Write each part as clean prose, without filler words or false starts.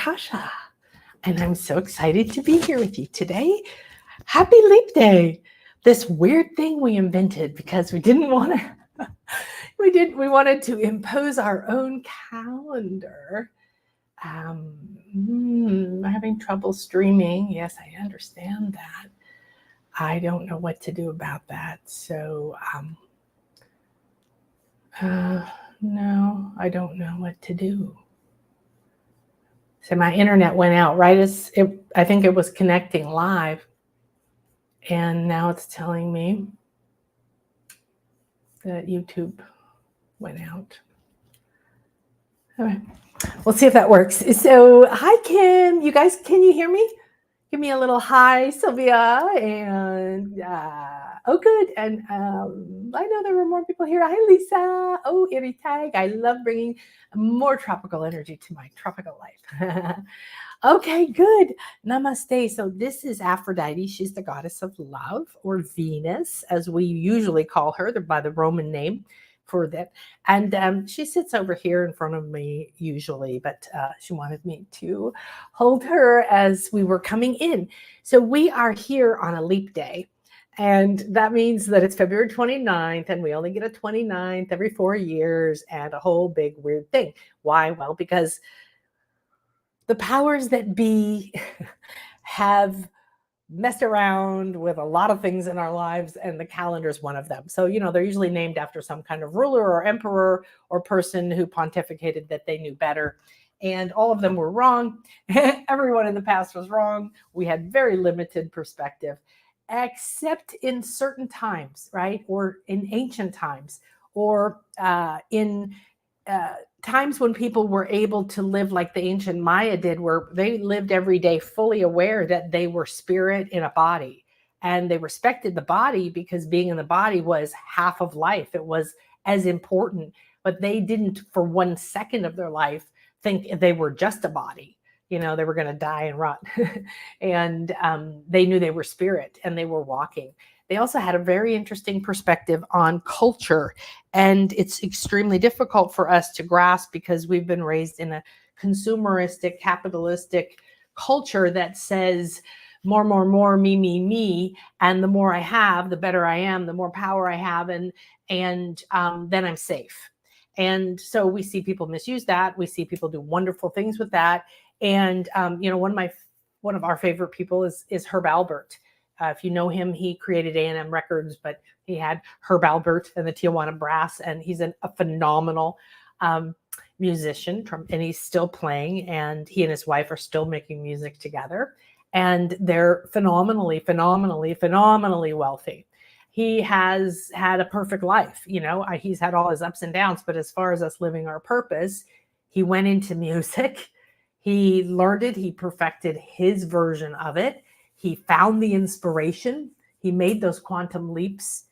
Natasha, and I'm so excited to be here with you today. Happy Leap Day! This weird thing we invented because we didn't want to. We wanted to impose our own calendar. I'm having trouble streaming. Yes, I understand that. I don't know what to do about that. So, no, I don't know what to do. So my internet went out right as I think it was connecting live. And now it's telling me that YouTube went out. Okay, we'll see if that works. So, hi, Kim. You guys, can you hear me? Give me a little hi, Sylvia. And, oh, good. And I know there were more people here. Hi, Lisa. Oh, Iritag. I love bringing more tropical energy to my tropical life. Okay, good. Namaste. So this is Aphrodite. She's the goddess of love, or Venus, as we usually call her by the Roman name for that. And she sits over here in front of me usually, but she wanted me to hold her as we were coming in. So we are here on a leap day. And that means that it's February 29th, and we only get a 29th every 4 years, and a whole big weird thing. Why? Well, because the powers that be have messed around with a lot of things in our lives, and the calendar is one of them. So, they're usually named after some kind of ruler or emperor or person who pontificated that they knew better. And all of them were wrong. Everyone in the past was wrong. We had very limited perspective, except in certain times, right? Or in ancient times, or in times when people were able to live like the ancient Maya did, where they lived every day fully aware that they were spirit in a body, and they respected the body because being in the body was half of life. It was as important, but they didn't for 1 second of their life think they were just a body. They were going to die and rot. And they knew they were spirit, and they were walking. They also had a very interesting perspective on culture, and it's extremely difficult for us to grasp because we've been raised in a consumeristic, capitalistic culture that says more, me, me, and the more I have, the better I am, the more power I have, and then I'm safe. And so we see people misuse that. We see people do wonderful things with that. And one of our favorite people is Herb Alpert. If you know him, he created A&M Records, but he had Herb Alpert and the Tijuana Brass, and he's a phenomenal musician, and he's still playing, and he and his wife are still making music together, and they're phenomenally wealthy. He has had a perfect life. He's had all his ups and downs, but as far as us living our purpose, he went into music. He learned it. He perfected his version of it. He found the inspiration. He made those quantum leaps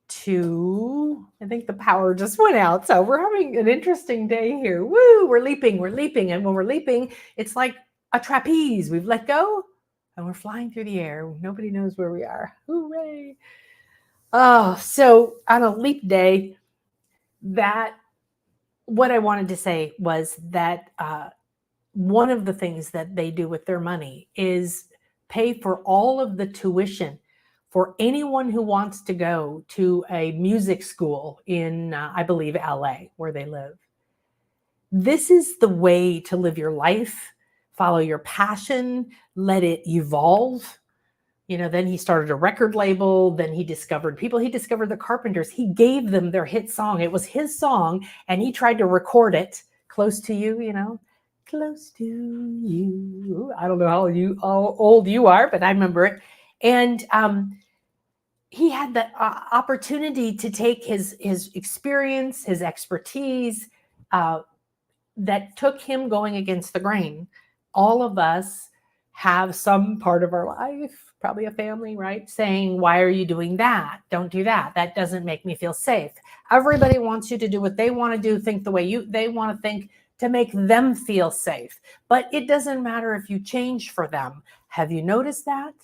to, I think the power just went out. So we're having an interesting day here. Woo, we're leaping. And when we're leaping, it's like a trapeze. We've let go and we're flying through the air. Nobody knows where we are. Hooray. Oh, so on a leap day, what I wanted to say was that one of the things that they do with their money is pay for all of the tuition for anyone who wants to go to a music school in, I believe, LA, where they live. This is the way to live your life. Follow your passion. Let it evolve. Then he started a record label. Then he discovered people. He discovered the Carpenters. He gave them their hit song. It was his song, and he tried to record it. Close to you, close to you. I don't know how old you are, but I remember it. And he had the opportunity to take his experience, his expertise, that took him going against the grain. All of us have some part of our life, probably a family, right, saying, why are you doing that? Don't do that. That doesn't make me feel safe. Everybody wants you to do what they want to do, think the way they want to think, to make them feel safe. But it doesn't matter if you change for them. Have you noticed that?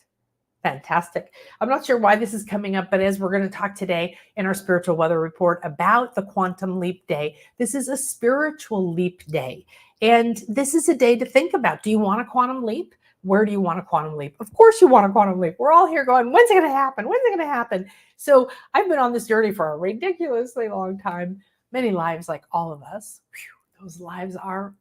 Fantastic. I'm not sure why this is coming up, but as we're going to talk today in our spiritual weather report about the quantum leap day, this is a spiritual leap day. And this is a day to think about. Do you want a quantum leap? Where do you want a quantum leap? Of course you want a quantum leap. We're all here going, when's it going to happen? When's it going to happen? So I've been on this journey for a ridiculously long time. Many lives, like all of us. Whew, those lives are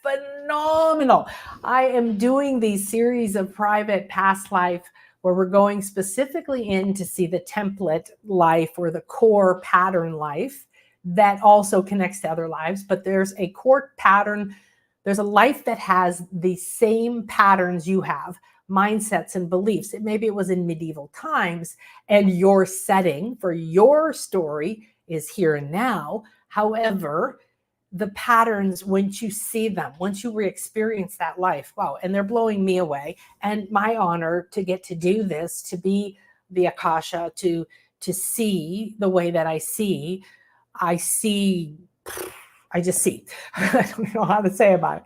phenomenal. I am doing these series of private past life where we're going specifically in to see the template life or the core pattern life that also connects to other lives. But there's a core pattern. There's a life that has the same patterns you have, mindsets and beliefs. Maybe it was in medieval times and your setting for your story is here and now. However, the patterns, once you see them, once you re-experience that life, wow, and they're blowing me away. And my honor to get to do this, to be the Akasha, to see the way that I see, I just see. I don't know how to say about it.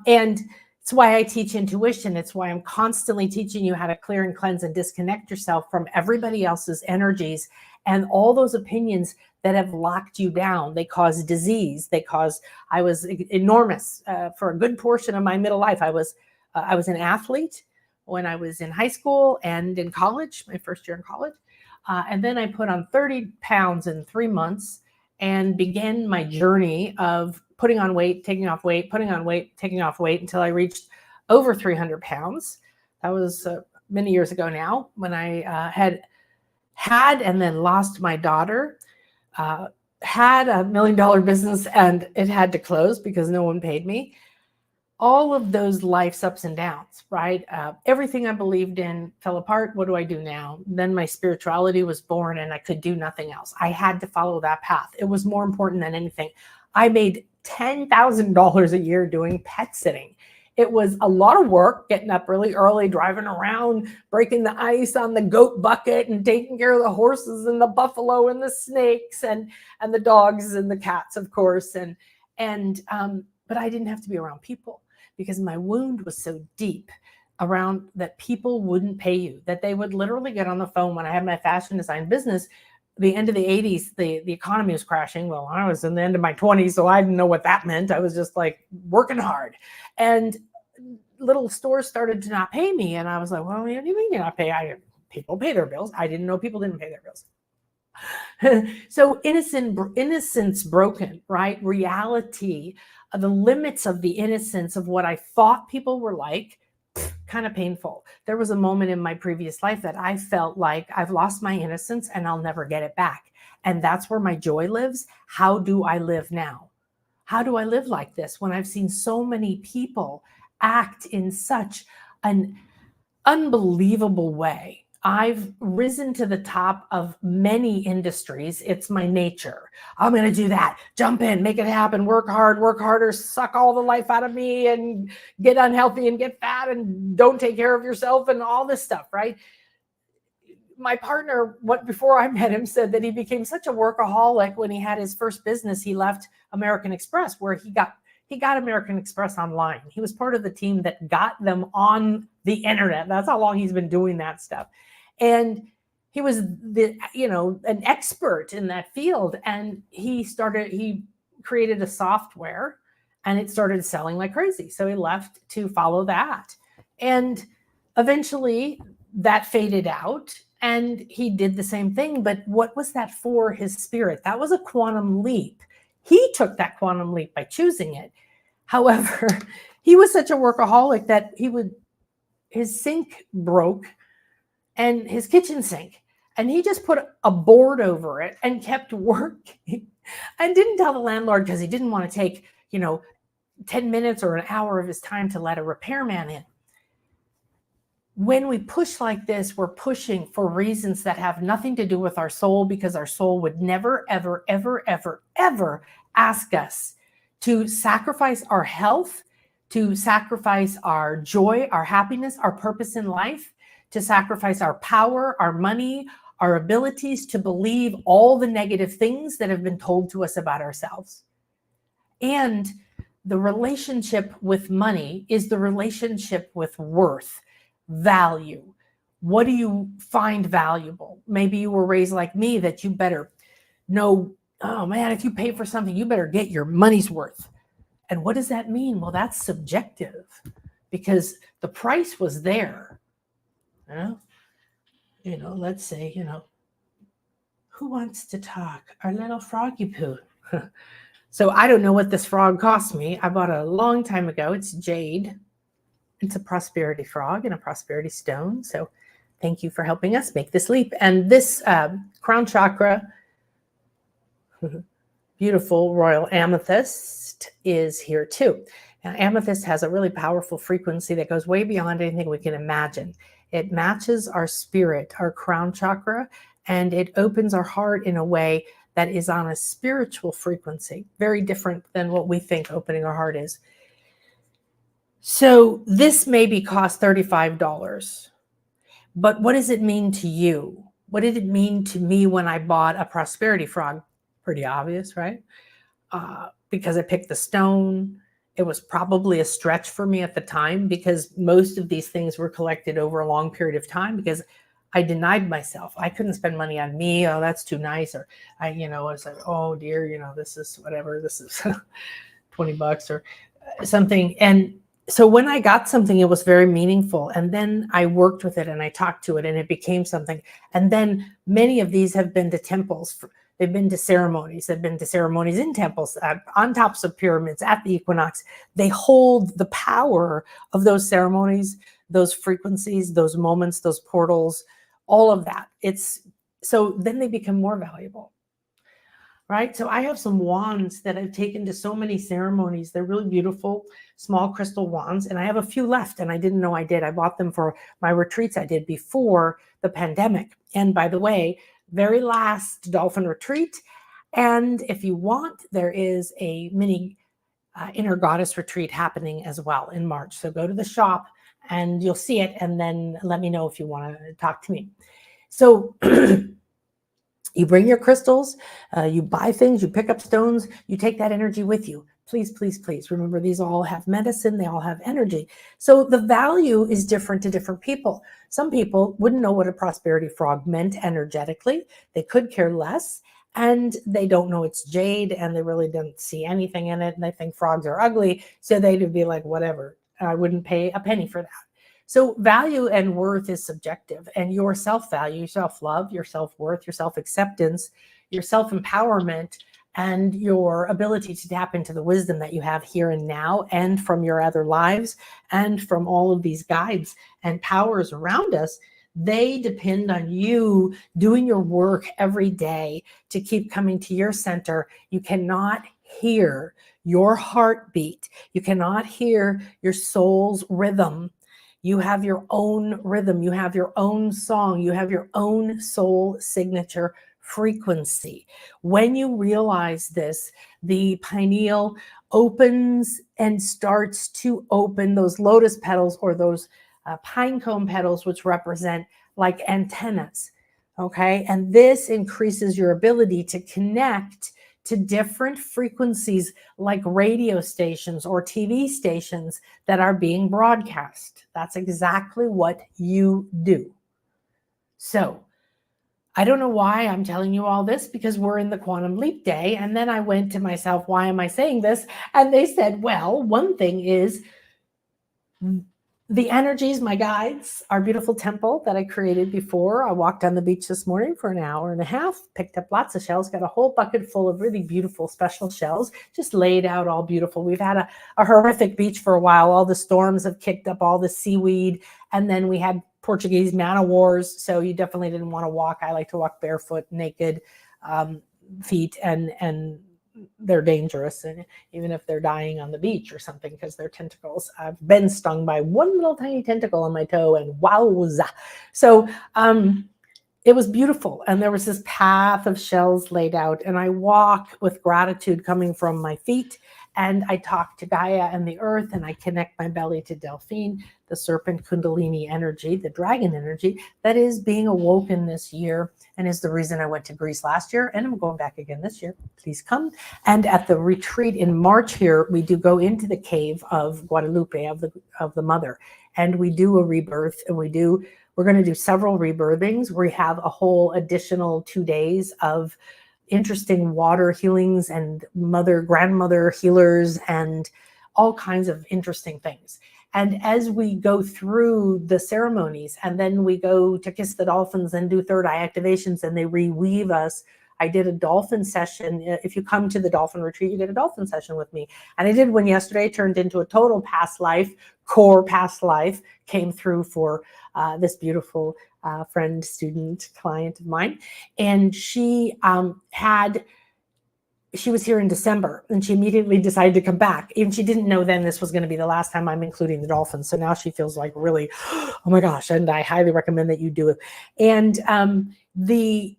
And it's why I teach intuition. It's why I'm constantly teaching you how to clear and cleanse and disconnect yourself from everybody else's energies and all those opinions that have locked you down. They cause disease. I was enormous for a good portion of my middle life. I was an athlete when I was in high school and in college, my first year in college. And then I put on 30 pounds in 3 months and began my journey of putting on weight, taking off weight, putting on weight, taking off weight until I reached over 300 pounds. That was many years ago now when I had and then lost my daughter, had $1 million business and it had to close because no one paid me. All of those life's ups and downs, right? Everything I believed in fell apart. What do I do now? Then my spirituality was born and I could do nothing else. I had to follow that path. It was more important than anything. I made $10,000 a year doing pet sitting. It was a lot of work, getting up really early, driving around, breaking the ice on the goat bucket and taking care of the horses and the buffalo and the snakes and the dogs and the cats, of course. But I didn't have to be around people because my wound was so deep around that people wouldn't pay you, that they would literally get on the phone when I had my fashion design business. The end of the 80s, the economy was crashing. Well, I was in the end of my 20s, so I didn't know what that meant. I was just like working hard. And little stores started to not pay me. And I was like, well, what do you mean you're not pay? People pay their bills. I didn't know people didn't pay their bills. So innocence broken, right? Reality, the limits of the innocence of what I thought people were like, kind of painful. There was a moment in my previous life that I felt like I've lost my innocence and I'll never get it back. And that's where my joy lives. How do I live now? How do I live like this when I've seen so many people act in such an unbelievable way? I've risen to the top of many industries. It's my nature. I'm going to do that. Jump in, make it happen, work hard, work harder, suck all the life out of me and get unhealthy and get fat and don't take care of yourself and all this stuff, right? My partner, before I met him, said that he became such a workaholic when he had his first business. He left American Express, where he got American Express online. He was part of the team that got them on the internet. That's how long he's been doing that stuff. And he was an expert in that field. And he created a software and it started selling like crazy. So he left to follow that. And eventually that faded out and he did the same thing. But what was that for his spirit? That was a quantum leap. He took that quantum leap by choosing it. However, he was such a workaholic that his sink broke and his kitchen sink, and he just put a board over it and kept working and didn't tell the landlord because he didn't want to take, 10 minutes or an hour of his time to let a repairman in. When we push like this, we're pushing for reasons that have nothing to do with our soul, because our soul would never, ever, ever, ever, ever ask us to sacrifice our health, to sacrifice our joy, our happiness, our purpose in life, to sacrifice our power, our money, our abilities to believe all the negative things that have been told to us about ourselves. And the relationship with money is the relationship with worth, value. What do you find valuable? Maybe you were raised like me that you better know, oh man, if you pay for something, you better get your money's worth. And what does that mean? Well, that's subjective because the price was there. Let's say, who wants to talk? Our little froggy poo. So I don't know what this frog cost me. I bought it a long time ago. It's jade. It's a prosperity frog and a prosperity stone. So thank you for helping us make this leap. And this crown chakra, beautiful royal amethyst, is here too. Now, amethyst has a really powerful frequency that goes way beyond anything we can imagine. It matches our spirit, our crown chakra, and it opens our heart in a way that is on a spiritual frequency, very different than what we think opening our heart is. So this maybe cost $35, but what does it mean to you? What did it mean to me when I bought a prosperity frog? Pretty obvious, right? Because I picked the stone. It was probably a stretch for me at the time because most of these things were collected over a long period of time because I denied myself. I couldn't spend money on me. Oh, that's too nice. Or I was like, oh dear, this is whatever. This is $20 or something. And so when I got something, it was very meaningful. And then I worked with it and I talked to it and it became something. And then many of these have been to temples. They've been to ceremonies. They've been to ceremonies in temples, on tops of pyramids, at the equinox. They hold the power of those ceremonies, those frequencies, those moments, those portals, all of that. So then they become more valuable, right? So I have some wands that I've taken to so many ceremonies. They're really beautiful, small crystal wands. And I have a few left and I didn't know I did. I bought them for my retreats I did before the pandemic. And by the way, very last Dolphin retreat. And if you want, there is a mini inner goddess retreat happening as well in March. So go to the shop and you'll see it. And then let me know if you want to talk to me. So you bring your crystals, you buy things, you pick up stones, you take that energy with you. Please, please, please. Remember, these all have medicine. They all have energy. So the value is different to different people. Some people wouldn't know what a prosperity frog meant energetically. They could care less. And they don't know it's jade and they really didn't see anything in it. And they think frogs are ugly. So they'd be like, whatever. I wouldn't pay a penny for that. So value and worth is subjective, and your self-value, self-love, your self-worth, your self-acceptance, your self-empowerment, and your ability to tap into the wisdom that you have here and now and from your other lives and from all of these guides and powers around us, they depend on you doing your work every day to keep coming to your center. You cannot hear your heartbeat. You cannot hear your soul's rhythm. You have your own rhythm. You have your own song. You have your own soul signature frequency. When you realize this, the pineal opens and starts to open those lotus petals or those pine cone petals, which represent like antennas. Okay. And this increases your ability to connect to different frequencies like radio stations or TV stations that are being broadcast. That's exactly what you do. So I don't know why I'm telling you all this because we're in the quantum leap day. And then I went to myself, why am I saying this? And they said, well, one thing is the energies, my guides, our beautiful temple that I created before. I walked on the beach this morning for an hour and a half, picked up lots of shells, got a whole bucket full of really beautiful special shells, just laid out all beautiful. We've had a horrific beach for a while. All the storms have kicked up all the seaweed. And then we had Portuguese man-o-wars. So you definitely didn't want to walk. I like to walk barefoot, naked feet, and they're dangerous, and even if they're dying on the beach or something because they're tentacles. I've been stung by one little tiny tentacle on my toe, and wowza. So it was beautiful, and there was this path of shells laid out, and I walk with gratitude coming from my feet and I talk to Gaia and the earth, and I connect my belly to Dolphin, the serpent kundalini energy, the dragon energy that is being awoken this year and is the reason I went to Greece last year, and I'm going back again this year. Please come. And at the retreat in March here, we do go into the cave of Guadalupe, of the mother, and we do a rebirth, and we're going to do several rebirthings. We have a whole additional 2 days of interesting water healings and grandmother healers and all kinds of interesting things. And as we go through the ceremonies, and then we go to kiss the dolphins and do third eye activations, and they reweave us. I did a dolphin session. If you come to the dolphin retreat, you get a dolphin session with me. And I did one yesterday, turned into a total past life, core past life, came through for this beautiful friend, student, client of mine. And she was here in December, and she immediately decided to come back. Even she didn't know then this was going to be the last time I'm including the dolphins. So now she feels like really, oh my gosh, and I highly recommend that you do it. And the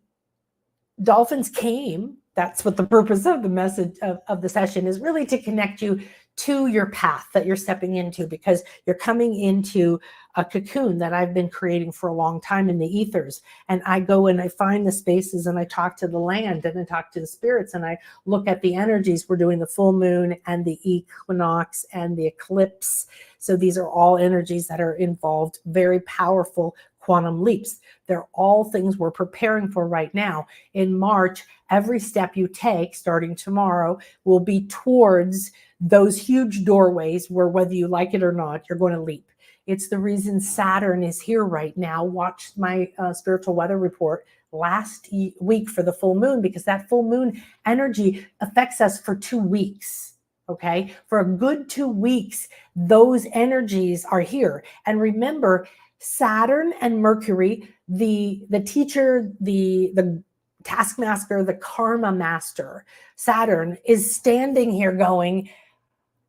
dolphins came. That's what the purpose of the message of the session is, really to connect you to your path that you're stepping into, because you're coming into a cocoon that I've been creating for a long time in the ethers. And I go and I find the spaces, and I talk to the land, and I talk to the spirits, and I look at the energies. We're doing the full moon and the equinox and the eclipse. So these are all energies that are involved, very powerful quantum leaps. They're all things we're preparing for right now. In March, every step you take starting tomorrow will be towards those huge doorways where, whether you like it or not, you're going to leap. It's the reason Saturn is here right now. Watch my spiritual weather report last week for the full moon, because that full moon energy affects us for 2 weeks. Okay, for a good 2 weeks, those energies are here. And remember, Saturn and Mercury, the teacher, the taskmaster, the karma master, Saturn is standing here going,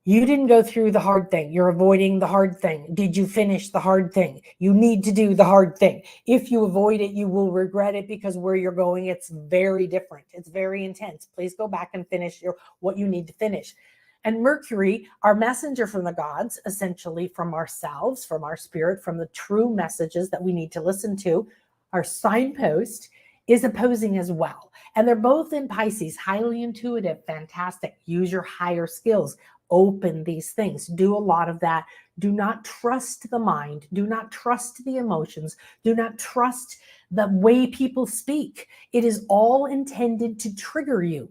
you didn't go through the hard thing. You're avoiding the hard thing. Did you finish the hard thing? You need to do the hard thing. If you avoid it, you will regret it, because where you're going, it's very different. It's very intense. Please go back and finish what you need to finish. And Mercury, our messenger from the gods, essentially from ourselves, from our spirit, from the true messages that we need to listen to, our signpost, is opposing as well. And they're both in Pisces, highly intuitive, fantastic. Use your higher skills. Open these things. Do a lot of that. Do not trust the mind. Do not trust the emotions. Do not trust the way people speak. It is all intended to trigger you.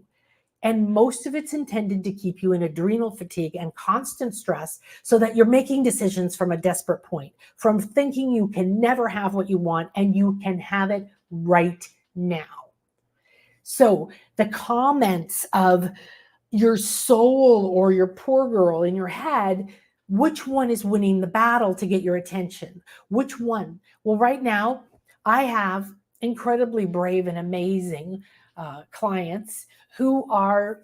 And most of it's intended to keep you in adrenal fatigue and constant stress, so that you're making decisions from a desperate point, from thinking you can never have what you want, and you can have it right now. So the comments of your soul or your poor girl in your head, which one is winning the battle to get your attention? Which one? Well, right now, I have incredibly brave and amazing clients who are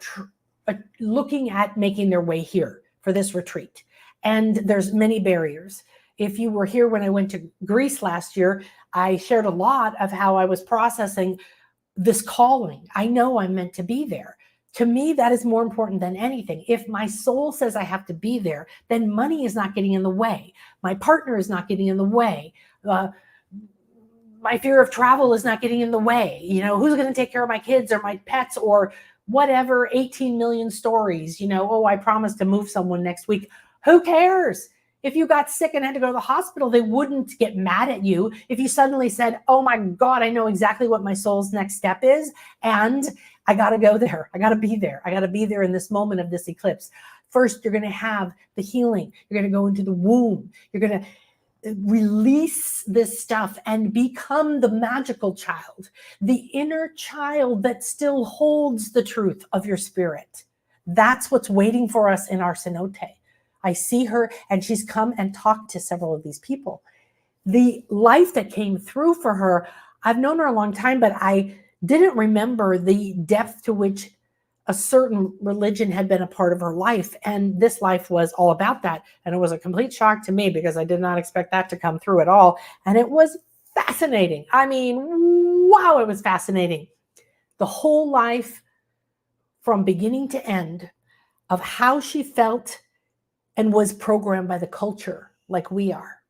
looking at making their way here for this retreat. And there's many barriers. If you were here when I went to Greece last year, I shared a lot of how I was processing this calling. I know I'm meant to be there. To me, that is more important than anything. If my soul says I have to be there, then money is not getting in the way. My partner is not getting in the way. My fear of travel is not getting in the way. You know, who's going to take care of my kids or my pets or whatever, 18 million stories, I promised to move someone next week. Who cares? If you got sick and had to go to the hospital, they wouldn't get mad at you if you suddenly said, oh my God, I know exactly what my soul's next step is. And I got to go there. I got to be there. I got to be there in this moment of this eclipse. First, you're going to have the healing. You're going to go into the womb. You're going to release this stuff and become the magical child, the inner child that still holds the truth of your spirit. That's what's waiting for us in our cenote. I see her, and she's come and talked to several of these people. The life that came through for her, I've known her a long time, but I didn't remember the depth to which a certain religion had been a part of her life. And this life was all about that. And it was a complete shock to me, because I did not expect that to come through at all. And it was fascinating. I mean, wow, it was fascinating. The whole life from beginning to end, of how she felt and was programmed by the culture like we are.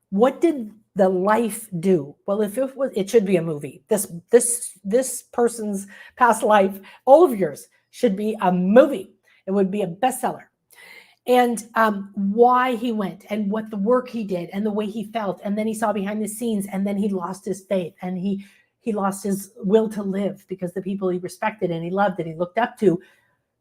What did the life do? Well, if it was, it should be a movie. This person's past life, all of yours, should be a movie. It would be a bestseller. And why he went and what the work he did and the way he felt. And then he saw behind the scenes, and then he lost his faith, and he lost his will to live because the people he respected and he loved and he looked up to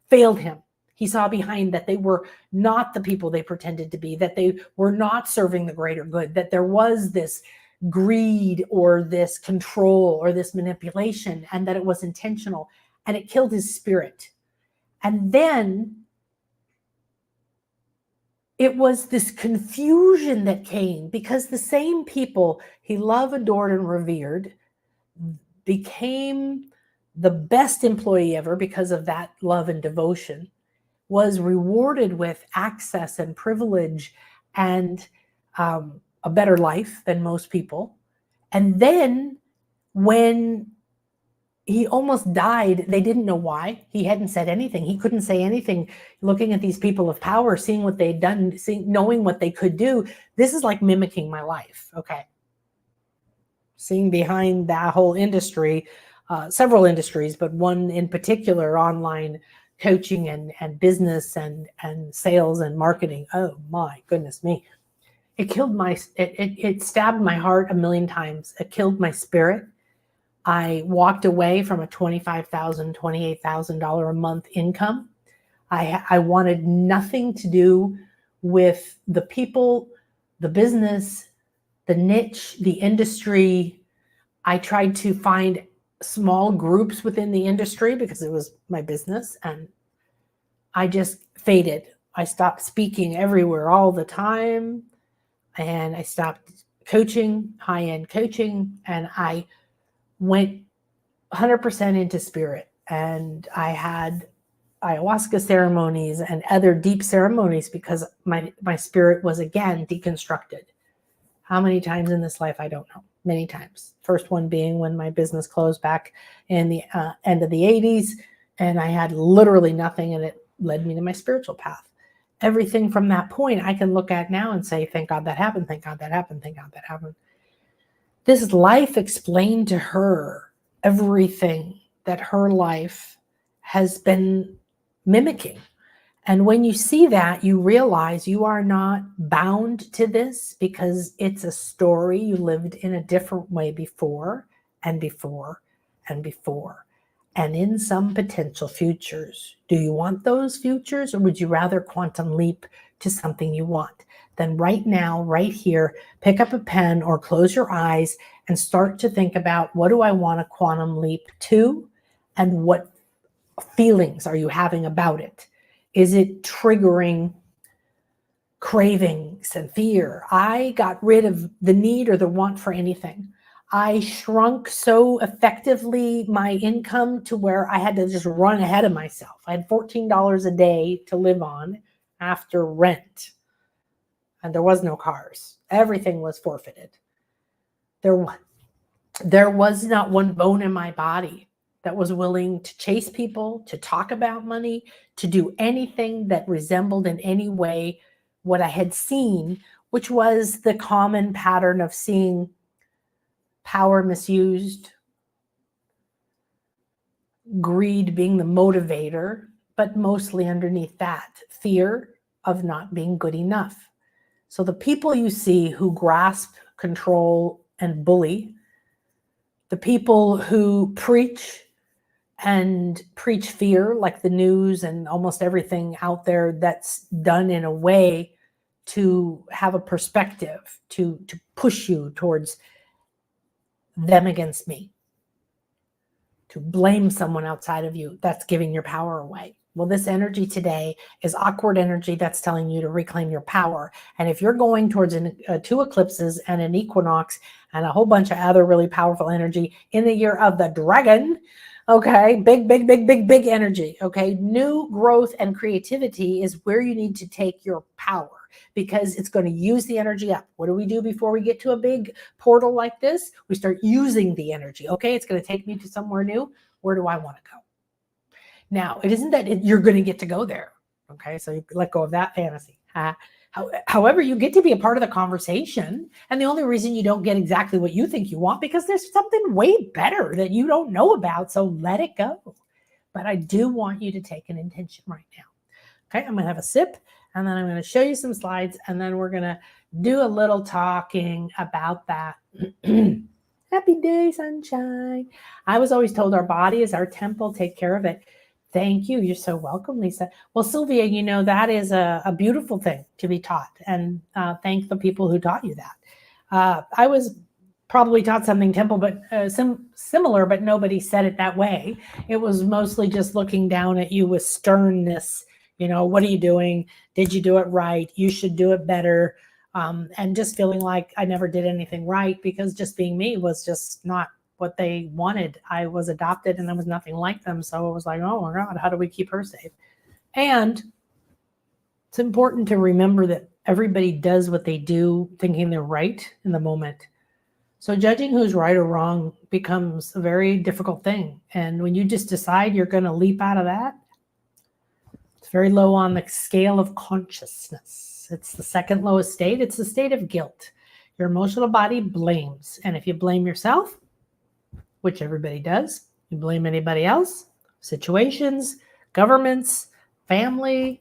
failed him. He saw behind that they were not the people they pretended to be, that they were not serving the greater good, that there was this greed or this control or this manipulation, and that it was intentional, and it killed his spirit. And then it was this confusion that came because the same people he loved, adored, and revered became the best employee ever because of that love and devotion, was rewarded with access and privilege and a better life than most people. And then when he almost died, they didn't know why. He hadn't said anything. He couldn't say anything. Looking at these people of power, seeing what they'd done, knowing what they could do, this is like mimicking my life, okay? Seeing behind that whole industry, several industries, but one in particular, online coaching and business and sales and marketing. Oh my goodness me. It killed it stabbed my heart a million times. It killed my spirit. I walked away from a $25,000, $28,000 a month income. I wanted nothing to do with the people, the business, the niche, the industry. I tried to find small groups within the industry because it was my business, and I just faded. I stopped speaking everywhere all the time, and I stopped coaching, high-end coaching, and I went 100% into spirit. And I had ayahuasca ceremonies and other deep ceremonies because my spirit was again deconstructed. How many times in this life, I don't know. Many times. First one being when my business closed back in the end of the 80s, and I had literally nothing, and it led me to my spiritual path. Everything from that point I can look at now and say, thank God that happened, thank God that happened, thank God that happened. This life explained to her everything that her life has been mimicking. And when you see that, you realize you are not bound to this because it's a story you lived in a different way before and before and before, and in some potential futures. Do you want those futures, or would you rather quantum leap to something you want? Then right now, right here, pick up a pen or close your eyes and start to think about, what do I want to quantum leap to, and what feelings are you having about it? Is it triggering cravings and fear? I got rid of the need or the want for anything. I shrunk so effectively my income to where I had to just run ahead of myself. I had $14 a day to live on after rent. And there was no cars. Everything was forfeited. There was not one bone in my body that was willing to chase people, to talk about money, to do anything that resembled in any way what I had seen, which was the common pattern of seeing power misused, greed being the motivator, but mostly underneath that, fear of not being good enough. So the people you see who grasp, control, and bully, the people who preach fear, like the news and almost everything out there that's done in a way to have a perspective, to push you towards them against me, to blame someone outside of you, that's giving your power away. Well, this energy today is awkward energy that's telling you to reclaim your power. And if you're going towards two eclipses and an equinox and a whole bunch of other really powerful energy in the year of the dragon, okay, big energy, okay, new growth and creativity is where you need to take your power, because it's going to use the energy up. What do we do before we get to a big portal like this? We start using the energy. Okay, it's going to take me to somewhere new. Where do I want to go? Now, it isn't that you're going to get to go there. Okay, so you let go of that fantasy. However, you get to be a part of the conversation. And the only reason you don't get exactly what you think you want, because there's something way better that you don't know about. So let it go. But I do want you to take an intention right now. Okay, I'm going to have a sip, and then I'm going to show you some slides, and then we're going to do a little talking about that. Happy day, sunshine. I was always told our body is our temple. Take care of it. Thank you. You're so welcome, Lisa. Well, Sylvia, you know, that is a beautiful thing to be taught. And thank the people who taught you that. I was probably taught something temple, but similar, but nobody said it that way. It was mostly just looking down at you with sternness. You know, what are you doing? Did you do it right? You should do it better. And just feeling like I never did anything right, because just being me was just not what they wanted. I was adopted and I was nothing like them. So it was like, oh my God, how do we keep her safe? And it's important to remember that everybody does what they do thinking they're right in the moment. So judging who's right or wrong becomes a very difficult thing. And when you just decide you're going to leap out of that, it's very low on the scale of consciousness. It's the second lowest state. It's the state of guilt. Your emotional body blames. And if you blame yourself, which everybody does, you blame anybody else, situations, governments, family,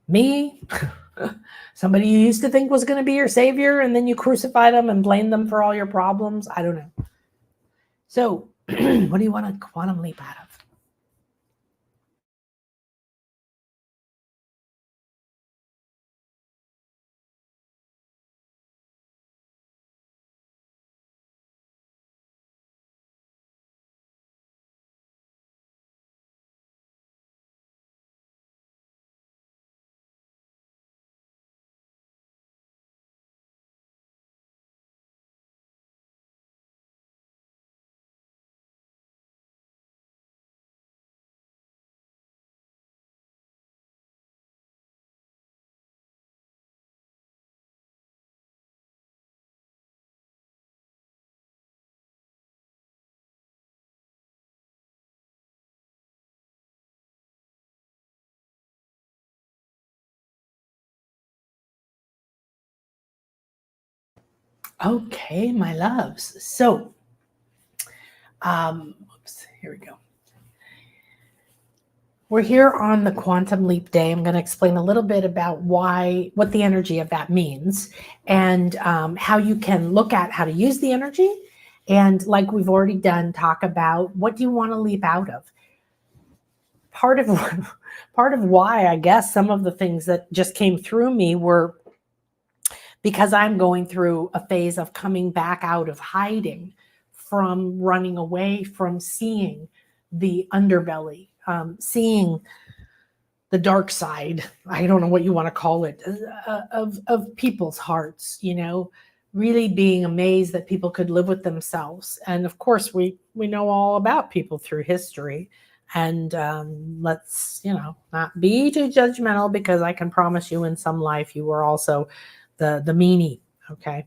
me, somebody you used to think was going to be your savior, and then you crucify them and blame them for all your problems. I don't know. So what do you want to quantum leap out of? Okay, my loves. So, here we go. We're here on the Quantum Leap Day. I'm going to explain a little bit about what the energy of that means, and how you can look at how to use the energy. And like we've already done, talk about what do you want to leap out of. Part of why, I guess, some of the things that just came through me were because I'm going through a phase of coming back out of hiding, from running away from seeing the underbelly, seeing the dark side. I don't know what you want to call it, of people's hearts, you know, really being amazed that people could live with themselves. And of course, we know all about people through history. And let's, you know, not be too judgmental, because I can promise you in some life you were also the meanie. Okay.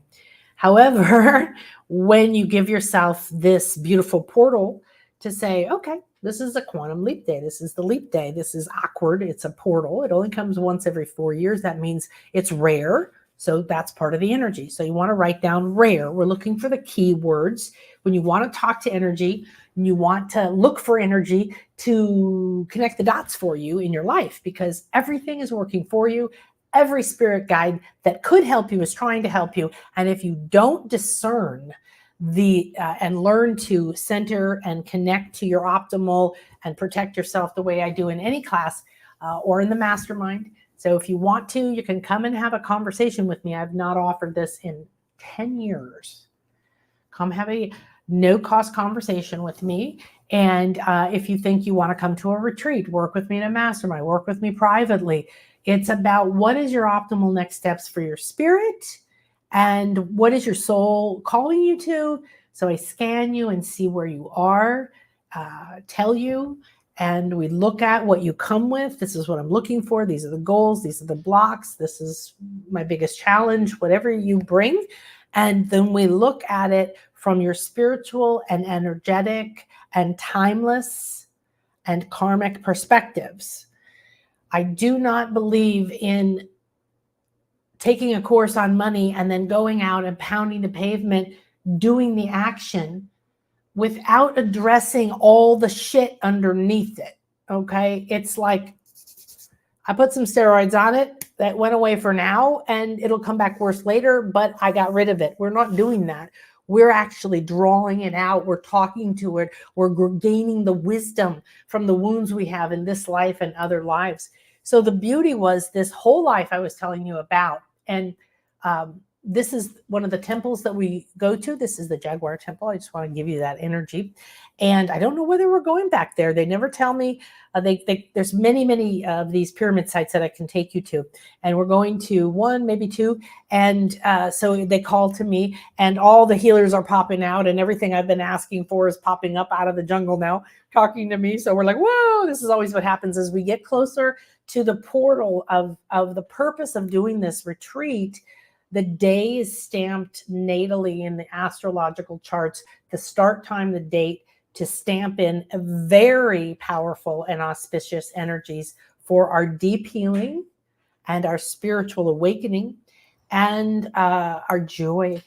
However, when you give yourself this beautiful portal to say, okay, this is a quantum leap day. This is the leap day. This is awkward. It's a portal. It only comes once every 4 years. That means it's rare. So that's part of the energy. So you want to write down rare. We're looking for the key words. When you want to talk to energy, you want to look for energy to connect the dots for you in your life, because everything is working for you. Every spirit guide that could help you is trying to help you. And if you don't discern and learn to center and connect to your optimal and protect yourself the way I do in any class or in the mastermind. So if you want to, you can come and have a conversation with me. I've not offered this in 10 years. Come have a no-cost conversation with me. And if you think you want to come to a retreat, work with me in a mastermind, work with me privately. It's about what is your optimal next steps for your spirit, and what is your soul calling you to. So I scan you and see where you are, tell you, and we look at what you come with. This is what I'm looking for. These are the goals. These are the blocks. This is my biggest challenge, whatever you bring. And then we look at it from your spiritual and energetic and timeless and karmic perspectives. I do not believe in taking a course on money and then going out and pounding the pavement, doing the action without addressing all the shit underneath it. Okay. It's like I put some steroids on it that went away for now and it'll come back worse later, but I got rid of it. We're not doing that. We're actually drawing it out. We're talking to it. We're gaining the wisdom from the wounds we have in this life and other lives. So the beauty was this whole life I was telling you about. And this is one of the temples that we go to. This is the Jaguar Temple. I just want to give you that energy. And I don't know whether we're going back there. They never tell me. There's many of these pyramid sites that I can take you to. And we're going to one, maybe two. And so they call to me and all the healers are popping out and everything I've been asking for is popping up out of the jungle now, talking to me. So we're like, whoa, this is always what happens as we get closer to the portal of the purpose of doing this retreat. The day is stamped natally in the astrological charts, the start time, the date, to stamp in very powerful and auspicious energies for our deep healing and our spiritual awakening and our joy.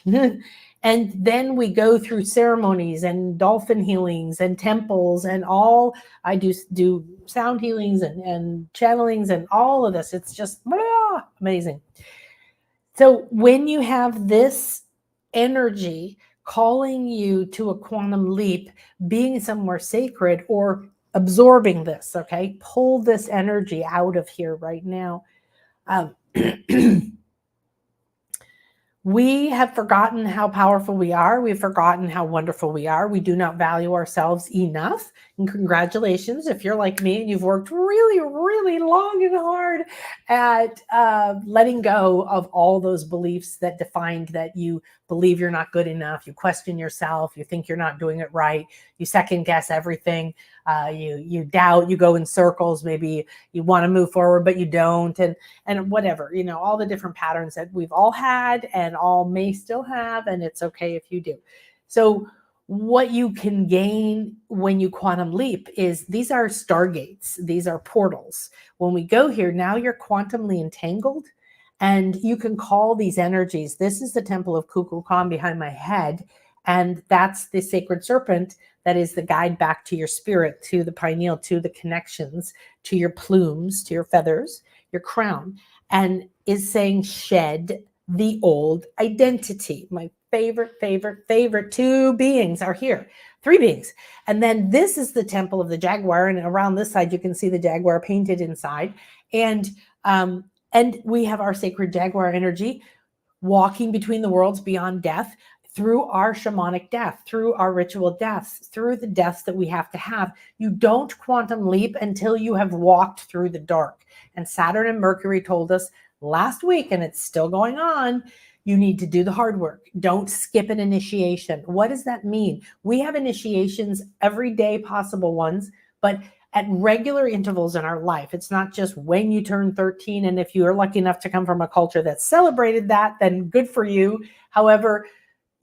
And then we go through ceremonies and dolphin healings and temples and all. I do sound healings and channelings and all of this. It's just amazing. So when you have this energy calling you to a quantum leap, being somewhere sacred or absorbing this, okay, pull this energy out of here right now. We have forgotten how powerful we are. We've forgotten how wonderful we are. We do not value ourselves enough. And congratulations, if you're like me and you've worked really, really long and hard at letting go of all those beliefs that defined that you believe you're not good enough. You question yourself. You think you're not doing it right. You second guess everything. You doubt. You go in circles. Maybe you want to move forward, but you don't. And whatever, all the different patterns that we've all had and all may still have, and it's okay if you do. So what you can gain when you quantum leap is these are stargates. These are portals. When we go here, now you're quantumly entangled and you can call these energies. This is the temple of Kukulkan behind my head. And that's the sacred serpent that is the guide back to your spirit, to the pineal, to the connections, to your plumes, to your feathers, your crown, and is saying shed the old identity. My favorite two beings are here. Three beings. And then this is the temple of the jaguar. And around this side, you can see the jaguar painted inside. And we have our sacred jaguar energy walking between the worlds beyond death through our shamanic death, through our ritual deaths, through the deaths that we have to have. You don't quantum leap until you have walked through the dark. And Saturn and Mercury told us last week, and it's still going on, you need to do the hard work. Don't skip an initiation. What does that mean? We have initiations every day, possible ones, but at regular intervals in our life. It's not just when you turn 13. And if you are lucky enough to come from a culture that celebrated that, then good for you. However,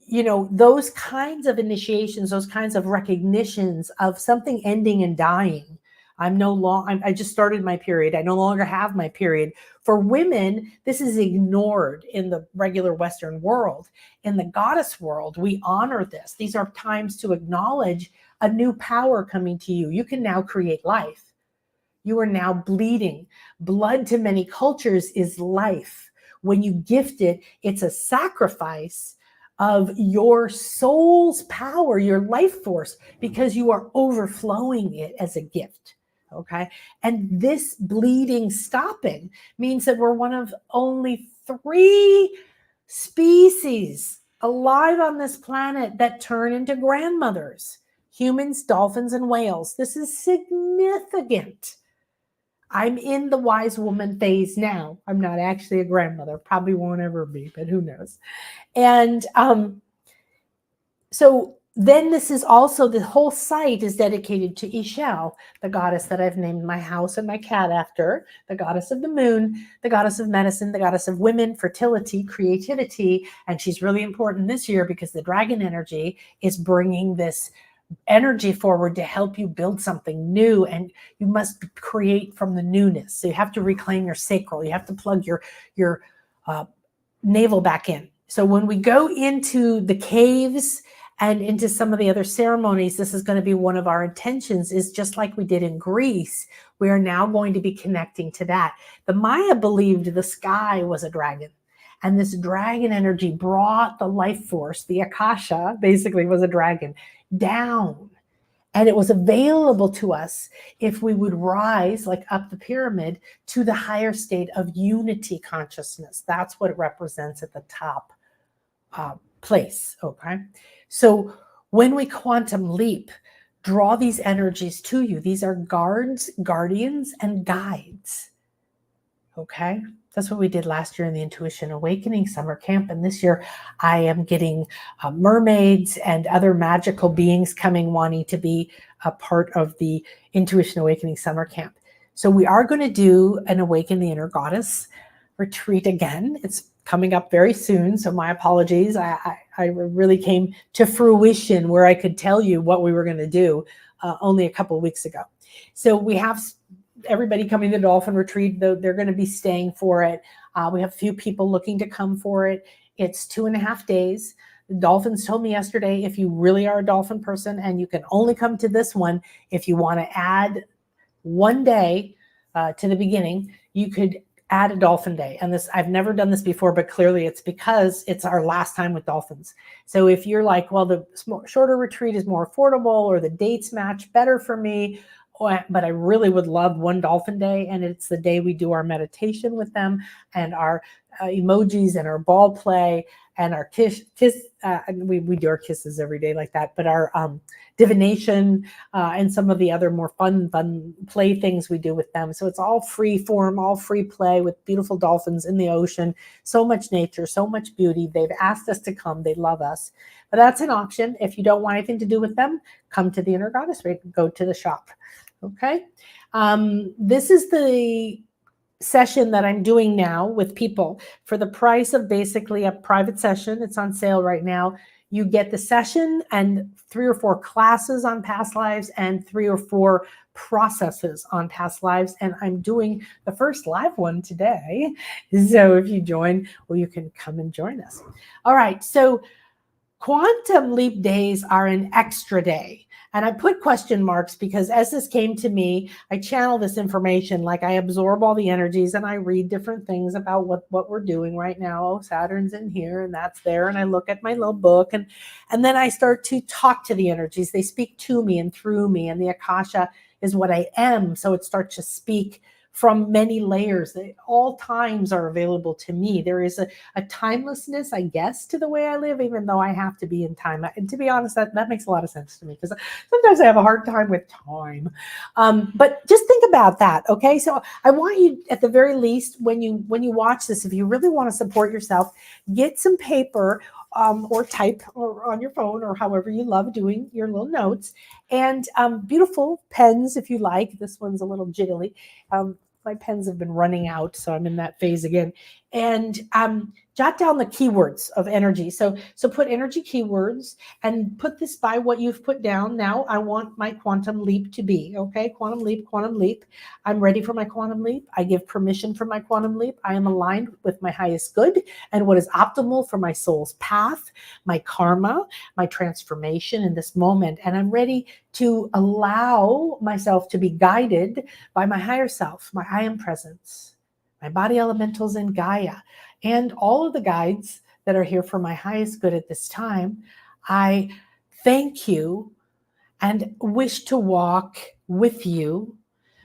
those kinds of initiations, those kinds of recognitions of something ending and dying. I just started my period. I no longer have my period. For women, this is ignored in the regular Western world. In the goddess world, we honor this. These are times to acknowledge a new power coming to you. You can now create life. You are now bleeding. Blood to many cultures is life. When you gift it, it's a sacrifice of your soul's power, your life force, because you are overflowing it as a gift. Okay. And this bleeding stopping means that we're one of only 3 species alive on this planet that turn into grandmothers: humans, dolphins, and whales. This is significant. I'm in the wise woman phase now. I'm not actually a grandmother, probably won't ever be, but who knows? And so then this is also, the whole site is dedicated to Ishel, the goddess that I've named my house and my cat after, the goddess of the moon, the goddess of medicine, the goddess of women, fertility, creativity. And she's really important this year because the dragon energy is bringing this energy forward to help you build something new, and you must create from the newness. So you have to reclaim your sacral. You have to plug your navel back in. So when we go into the caves and into some of the other ceremonies, this is going to be one of our intentions, is just like we did in Greece, we are now going to be connecting to that. The Maya believed the sky was a dragon. And this dragon energy brought the life force, the Akasha basically was a dragon, down. And it was available to us if we would rise, like up the pyramid, to the higher state of unity consciousness. That's what it represents at the top place, okay? So when we quantum leap, draw these energies to you. These are guards, guardians, and guides, okay? That's what we did last year in the Intuition Awakening Summer Camp. And this year I am getting mermaids and other magical beings coming, wanting to be a part of the Intuition Awakening Summer Camp. So we are going to do an Awaken the Inner Goddess retreat again. It's coming up very soon, so my apologies. I really came to fruition where I could tell you what we were going to do only a couple of weeks ago. So we have everybody coming to the Dolphin retreat, though they're going to be staying for it. We have a few people looking to come for it. It's 2.5 days. The Dolphins told me yesterday, if you really are a Dolphin person and you can only come to this one, if you want to add one day to the beginning, you could add a Dolphin day. And this, I've never done this before, but clearly it's because it's our last time with Dolphins. So if you're like, well, the shorter retreat is more affordable, or the dates match better for me, but I really would love one Dolphin day, and it's the day we do our meditation with them and our emojis and our ball play and our kiss. We do our kisses every day like that, but our divination and some of the other more fun play things we do with them. So it's all free form, all free play with beautiful dolphins in the ocean, so much nature, so much beauty. They've asked us to come. They love us. But that's an option. If you don't want anything to do with them, come to the Inner Goddess, right? Go to the shop. Okay. This is the session that I'm doing now with people for the price of basically a private session. It's on sale right now. You get the session and 3 or 4 classes on past lives and 3 or 4 processes on past lives. And I'm doing the first live one today. So if you join, well, you can come and join us. All right. So Quantum Leap days are an extra day. And I put question marks because as this came to me, I channel this information, like I absorb all the energies and I read different things about what we're doing right now. Oh, Saturn's in here and that's there. And I look at my little book and then I start to talk to the energies. They speak to me and through me, and the Akasha is what I am. So it starts to speak from many layers. They, all times are available to me. There is a timelessness, I guess, to the way I live, even though I have to be in time. And to be honest, that makes a lot of sense to me, because sometimes I have a hard time with time. But just think about that, okay? So I want you, at the very least, when you watch this, if you really want to support yourself, get some paper or type or on your phone or however you love doing your little notes, and beautiful pens if you like. This one's a little jiggly. My pens have been running out, so I'm in that phase again. And jot down the keywords of energy. So put energy keywords and put this by what you've put down. Now I want my quantum leap to be, okay? Quantum leap, quantum leap. I'm ready for my quantum leap. I give permission for my quantum leap. I am aligned with my highest good and what is optimal for my soul's path, my karma, my transformation in this moment. And I'm ready to allow myself to be guided by my higher self, my I am presence, my body elementals in Gaia, and all of the guides that are here for my highest good at this time. I thank you and wish to walk with you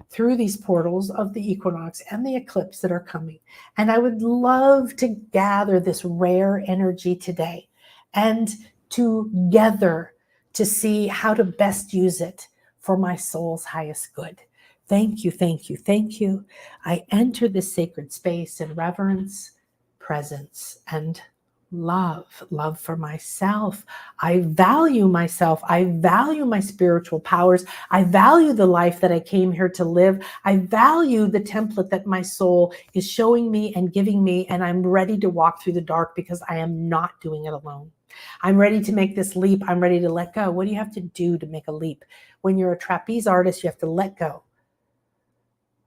through these portals of the equinox and the eclipse that are coming. And I would love to gather this rare energy today and together to see how to best use it for my soul's highest good. Thank you, thank you, thank you. I enter this sacred space in reverence, presence, and love for myself. I value myself. I value my spiritual powers. I value the life that I came here to live. I value the template that my soul is showing me and giving me, and I'm ready to walk through the dark because I am not doing it alone. I'm ready to make this leap. I'm ready to let go. What do you have to do to make a leap? When you're a trapeze artist, you have to let go.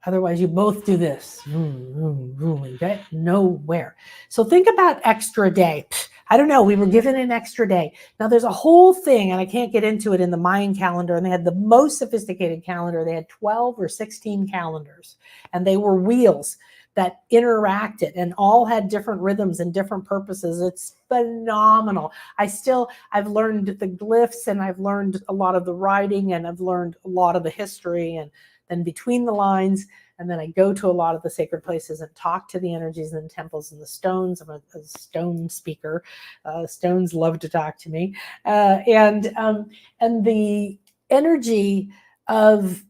Otherwise, you both do this. You get nowhere. So think about extra day. I don't know. We were given an extra day. Now, there's a whole thing, and I can't get into it in the Mayan calendar. And they had the most sophisticated calendar. They had 12 or 16 calendars, and they were wheels that interacted and all had different rhythms and different purposes. It's phenomenal. I've learned the glyphs, and I've learned a lot of the writing, and I've learned a lot of the history, and then between the lines, and then I go to a lot of the sacred places and talk to the energies and the temples and the stones. I'm a stone speaker. Stones love to talk to me, and the energy of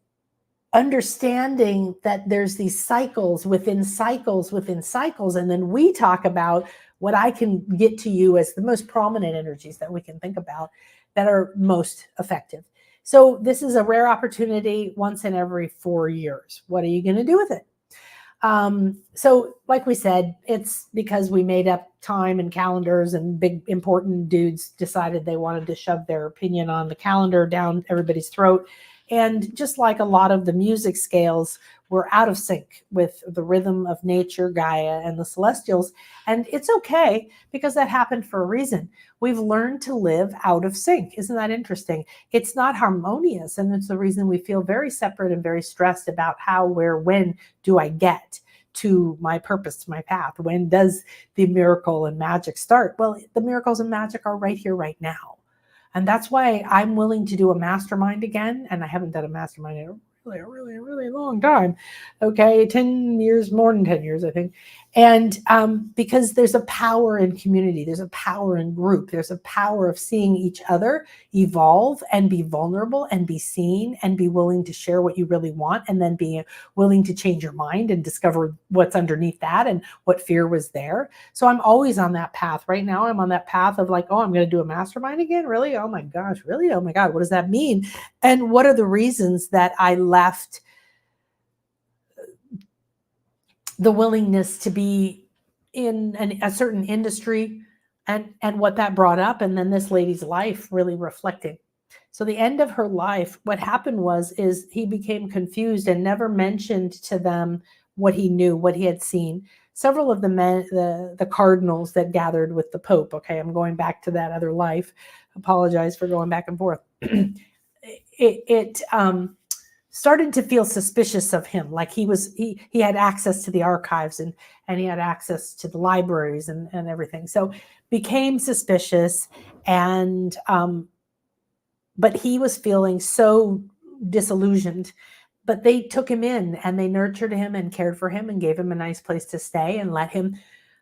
understanding that there's these cycles within cycles within cycles, and then we talk about what I can get to you as the most prominent energies that we can think about that are most effective. So this is a rare opportunity once in every 4 years. What are you going to do with it? So like we said, it's because we made up time and calendars, and big important dudes decided they wanted to shove their opinion on the calendar down everybody's throat. And just like a lot of the music scales, we're out of sync with the rhythm of nature, Gaia, and the celestials. And it's okay, because that happened for a reason. We've learned to live out of sync. Isn't that interesting? It's not harmonious. And it's the reason we feel very separate and very stressed about how, where, when do I get to my purpose, to my path? When does the miracle and magic start? Well, the miracles and magic are right here, right now. And that's why I'm willing to do a mastermind again. And I haven't done a mastermind in a really long time. Okay, 10 years, more than 10 years, I think. And because there's a power in community, there's a power in group, there's a power of seeing each other evolve and be vulnerable and be seen and be willing to share what you really want, and then be willing to change your mind and discover what's underneath that and what fear was there. So I'm always on that path. Right now, I'm on that path of like, oh, I'm going to do a mastermind again? Really? Oh my gosh, really? Oh my God, what does that mean? And what are the reasons that I left the willingness to be in a certain industry, and what that brought up, and then this lady's life really reflecting. So the end of her life, what happened is he became confused and never mentioned to them what he knew, what he had seen. Several of the men, the cardinals that gathered with the Pope. Okay, I'm going back to that other life. Apologize for going back and forth. It started to feel suspicious of him, like he had access to the archives, and he had access to the libraries and everything. So became suspicious, and but he was feeling so disillusioned. But they took him in, and they nurtured him and cared for him and gave him a nice place to stay and let him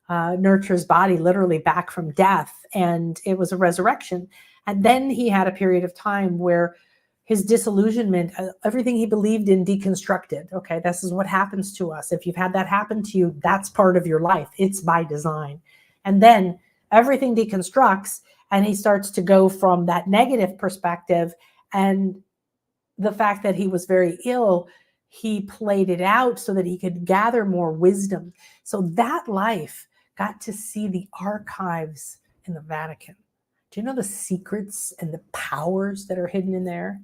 nurture his body literally back from death. And it was a resurrection. And then he had a period of time where his disillusionment, everything he believed in, deconstructed. Okay, this is what happens to us. If you've had that happen to you, that's part of your life. It's by design. And then everything deconstructs, and he starts to go from that negative perspective. And the fact that he was very ill, he played it out so that he could gather more wisdom. So that life got to see the archives in the Vatican. Do you know the secrets and the powers that are hidden in there?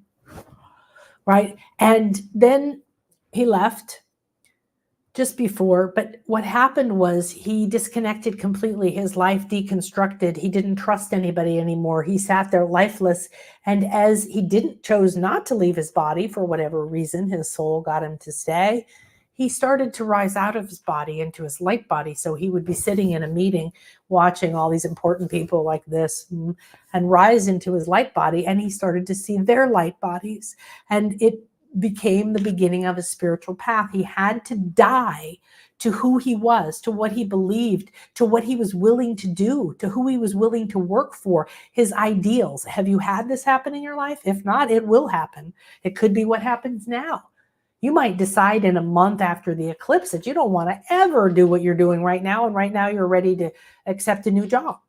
Right? And then he left just before, but what happened was he disconnected completely. His life deconstructed. He didn't trust anybody anymore. He sat there lifeless. And as he chose not to leave his body for whatever reason, his soul got him to stay. He started to rise out of his body into his light body. So he would be sitting in a meeting watching all these important people like this and rise into his light body. And he started to see their light bodies. And it became the beginning of his spiritual path. He had to die to who he was, to what he believed, to what he was willing to do, to who he was willing to work for, his ideals. Have you had this happen in your life? If not, it will happen. It could be what happens now. You might decide in a month after the eclipse that you don't want to ever do what you're doing right now, and right now you're ready to accept a new job.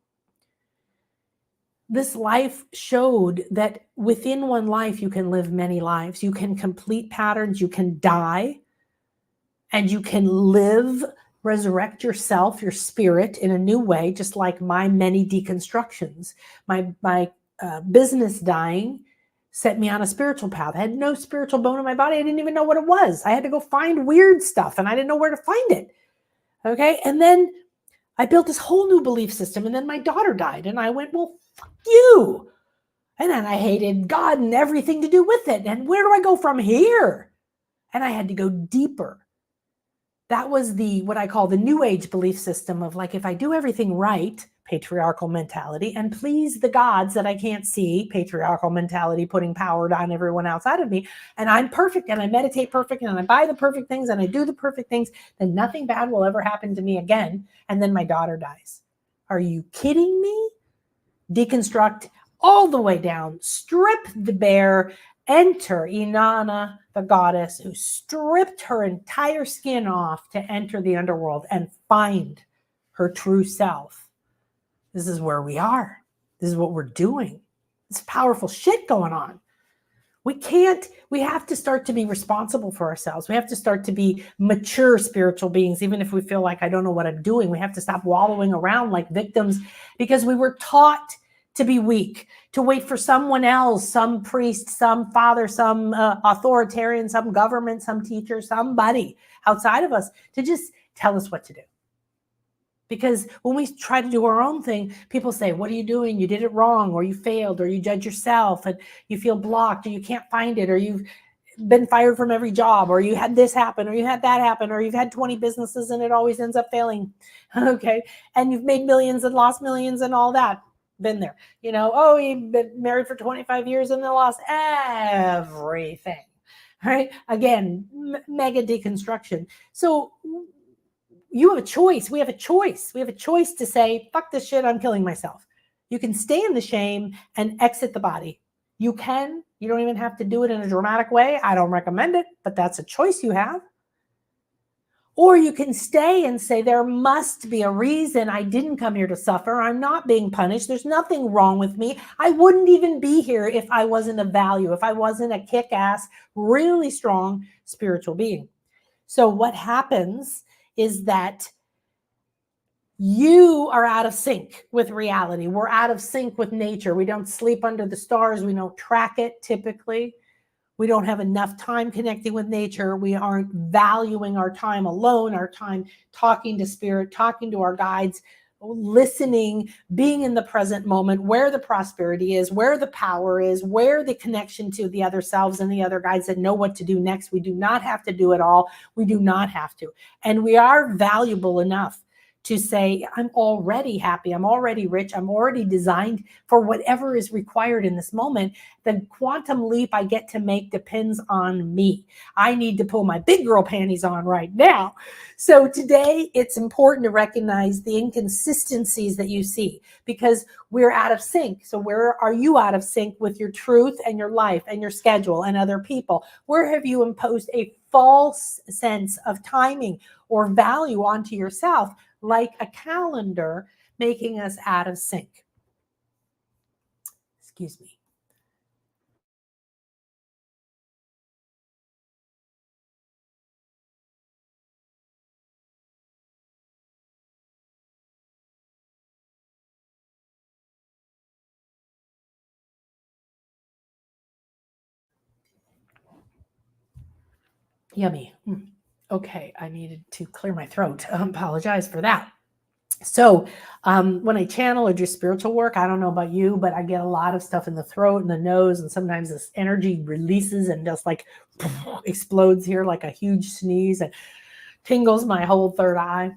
This life showed that within one life, you can live many lives. You can complete patterns, you can die, and you can live resurrect yourself, your spirit in a new way, just like my many deconstructions. My business dying set me on a spiritual path. I had no spiritual bone in my body. I didn't even know what it was. I had to go find weird stuff and I didn't know where to find it. Okay. And then I built this whole new belief system. And then my daughter died and I went, well, fuck you. And then I hated God and everything to do with it. And where do I go from here? And I had to go deeper. That was what I call the new age belief system of like, if I do everything right, patriarchal mentality, and please the gods that I can't see, patriarchal mentality, putting power on everyone outside of me, and I'm perfect and I meditate perfect and I buy the perfect things and I do the perfect things, then nothing bad will ever happen to me again. And then my daughter dies. Are you kidding me? Deconstruct all the way down, strip the bare, enter Inanna, the goddess who stripped her entire skin off to enter the underworld and find her true self. This is where we are. This is what we're doing. It's powerful shit going on. We have to start to be responsible for ourselves. We have to start to be mature spiritual beings, even if we feel like I don't know what I'm doing. We have to stop wallowing around like victims because we were taught to be weak, to wait for someone else, some priest, some father, some authoritarian, some government, some teacher, somebody outside of us to just tell us what to do. Because when we try to do our own thing, people say, what are you doing? You did it wrong, or you failed, or you judge yourself and you feel blocked, or you can't find it, or you've been fired from every job, or you had this happen, or you had that happen, or you've had 20 businesses and it always ends up failing. Okay. And you've made millions and lost millions and all that. Been there, oh, you've been married for 25 years and then lost everything. Right. Again, mega deconstruction. So you have a choice. We have a choice. We have a choice to say, fuck this shit, I'm killing myself. You can stay in the shame and exit the body. You can. You don't even have to do it in a dramatic way. I don't recommend it, but that's a choice you have. Or you can stay and say, there must be a reason I didn't come here to suffer. I'm not being punished. There's nothing wrong with me. I wouldn't even be here if I wasn't of value, if I wasn't a kick-ass, really strong spiritual being. So what happens is that you are out of sync with reality. We're out of sync with nature. We don't sleep under the stars. We don't track it typically. We don't have enough time connecting with nature. We aren't valuing our time alone, our time talking to spirit, talking to our guides, listening, being in the present moment, where the prosperity is, where the power is, where the connection to the other selves and the other guides that know what to do next. We do not have to do it all. We do not have to. And we are valuable enough to say, I'm already happy, I'm already rich, I'm already designed for whatever is required in this moment. The quantum leap I get to make depends on me. I need to pull my big girl panties on right now. So today, it's important to recognize the inconsistencies that you see because we're out of sync. So where are you out of sync with your truth and your life and your schedule and other people? Where have you imposed a false sense of timing or value onto yourself, like a calendar, making us out of sync? Excuse me. Yummy. Okay, I needed to clear my throat. Apologize for that. So when I channel or do spiritual work, I don't know about you, but I get a lot of stuff in the throat and the nose, and sometimes this energy releases and just like explodes here like a huge sneeze and tingles my whole third eye.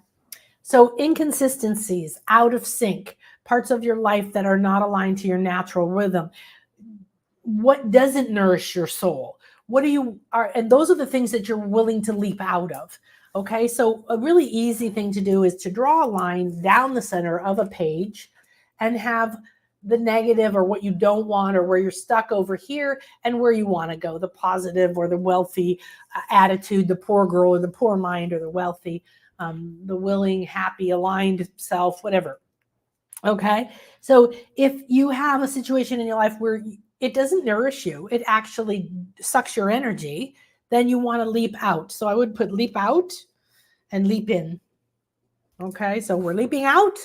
So inconsistencies, out of sync, parts of your life that are not aligned to your natural rhythm. What doesn't nourish your soul? What and those are the things that you're willing to leap out of. Okay, so a really easy thing to do is to draw a line down the center of a page and have the negative or what you don't want or where you're stuck over here and where you want to go, the positive or the wealthy attitude, the poor girl or the poor mind or the wealthy, the willing, happy, aligned self, whatever. Okay, so if you have a situation in your life where it doesn't nourish you, it actually sucks your energy, then you want to leap out. So I would put leap out and leap in. Okay, so we're leaping out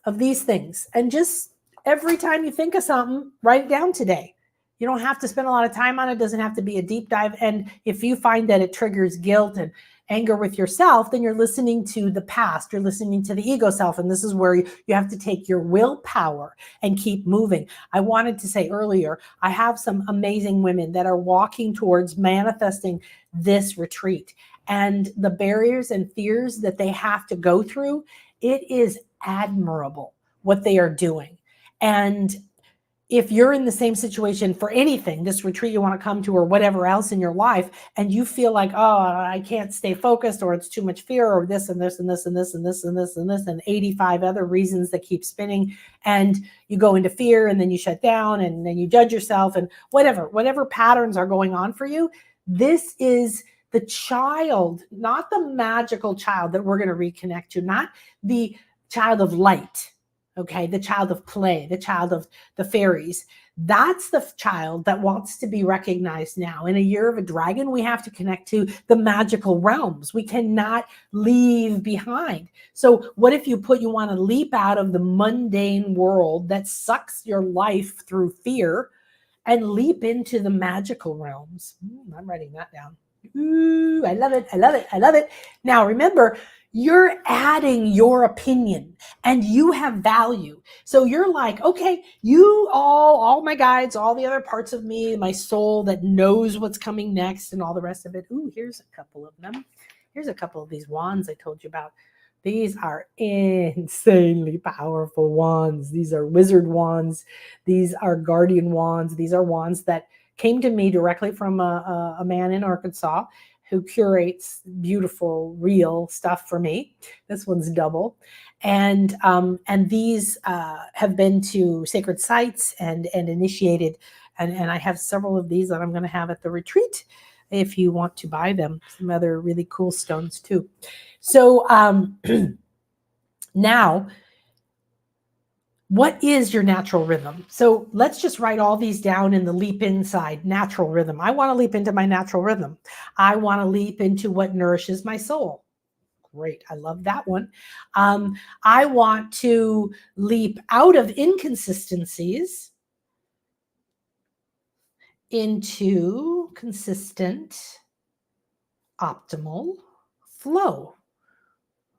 of these things. And just every time you think of something, write it down today. You don't have to spend a lot of time on it. It doesn't have to be a deep dive. And if you find that it triggers guilt and anger with yourself, then you're listening to the past. You're listening to the ego self. And this is where you have to take your willpower and keep moving. I wanted to say earlier, I have some amazing women that are walking towards manifesting this retreat. And the barriers and fears that they have to go through, it is admirable what they are doing. And if you're in the same situation for anything, this retreat you want to come to or whatever else in your life, and you feel like, oh, I can't stay focused, or it's too much fear, or this and this and this and this and this and this and this and 85 other reasons that keep spinning, and you go into fear and then you shut down and then you judge yourself and whatever patterns are going on for you, this is the child, not the magical child that we're going to reconnect to, not the child of light, okay, the child of play, the child of the fairies. That's the child that wants to be recognized now. In a year of a dragon, we have to connect to the magical realms. We cannot leave behind. So what if you want to leap out of the mundane world that sucks your life through fear and leap into the magical realms? I'm writing that down. Ooh, I love it. I love it. I love it. Now, remember, you're adding your opinion and you have value. So you're like, okay, you all my guides, all the other parts of me, my soul that knows what's coming next and all the rest of it. Ooh, here's a couple of them. Here's a couple of these wands I told you about. These are insanely powerful wands. These are wizard wands. These are guardian wands. These are wands that came to me directly from a man in Arkansas who curates beautiful, real stuff for me. This one's double. And these have been to sacred sites and initiated. And I have several of these that I'm going to have at the retreat if you want to buy them. Some other really cool stones too. So now, what is your natural rhythm? So let's just write all these down in the leap inside, natural rhythm. I want to leap into my natural rhythm. I want to leap into what nourishes my soul. Great. I love that one. I want to leap out of inconsistencies into consistent, optimal flow.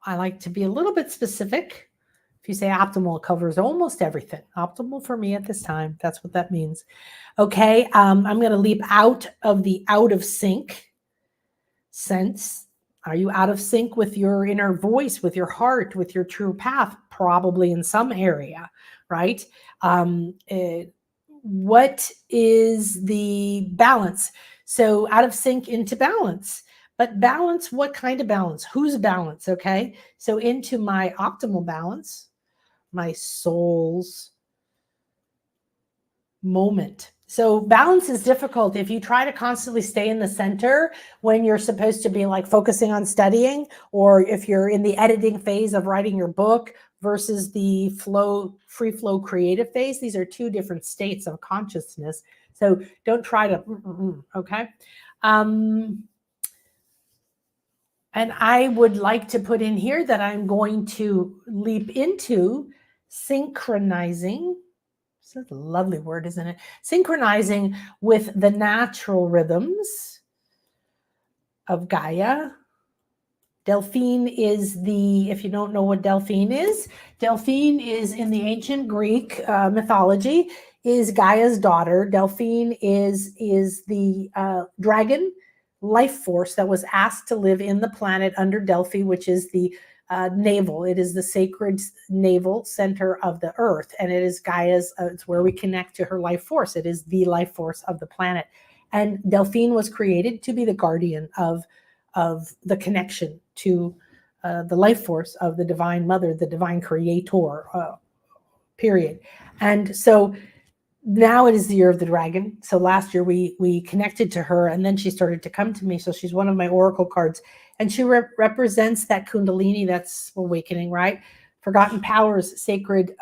I like to be a little bit specific. If you say optimal, it covers almost everything. Optimal for me at this time. That's what that means. Okay, I'm going to leap out of the out of sync sense. Are you out of sync with your inner voice, with your heart, with your true path? Probably in some area, right? What is the balance? So out of sync into balance. But balance, what kind of balance? Whose balance? Okay, so into my optimal balance, my soul's moment. So balance is difficult if you try to constantly stay in the center when you're supposed to be like focusing on studying, or if you're in the editing phase of writing your book versus the free flow creative phase. These are two different states of consciousness. So don't try to, okay? And I would like to put in here that I'm going to leap into synchronizing. This is a lovely word, isn't it? Synchronizing with the natural rhythms of Gaia. Delphine is if you don't know what Delphine is in the ancient Greek mythology, is Gaia's daughter. Delphine is the dragon life force that was asked to live in the planet under Delphi, which is the navel. It is the sacred navel center of the earth, and it is Gaia's. It's where we connect to her life force. It is the life force of the planet, and Delphine was created to be the guardian of the connection to the life force of the divine mother, the divine creator. Period. And so now it is the year of the dragon. So last year we connected to her, and then she started to come to me. So she's one of my oracle cards, and she represents that kundalini, that's awakening, right? Forgotten powers, sacred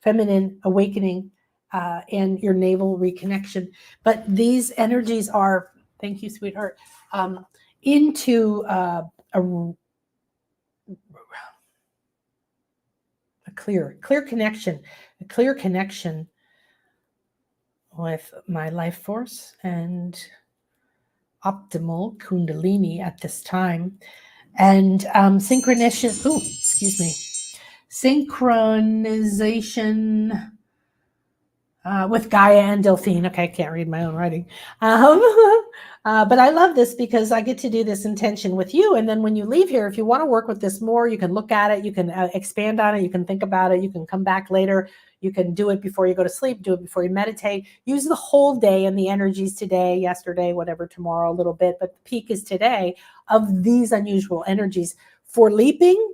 feminine awakening, and your navel reconnection. But these energies are, thank you, sweetheart, into clear connection, with my life force and optimal kundalini at this time. And synchronization with Gaia and Dolphin. Okay, I can't read my own writing. But I love this because I get to do this intention with you. And then when you leave here, if you want to work with this more, you can look at it, you can expand on it, you can think about it, you can come back later, you can do it before you go to sleep, do it before you meditate, use the whole day and the energies today, yesterday, whatever, tomorrow a little bit, but the peak is today of these unusual energies for leaping,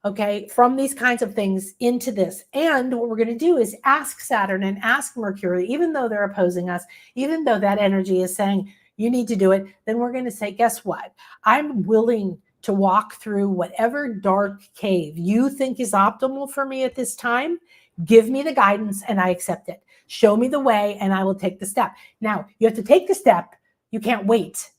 okay, from these kinds of things into this. And what we're going to do is ask Saturn and ask Mercury, even though they're opposing us, even though that energy is saying, you need to do it, then we're going to say, guess what? I'm willing to walk through whatever dark cave you think is optimal for me at this time. Give me the guidance and I accept it. Show me the way and I will take the step. Now, you have to take the step. You can't wait.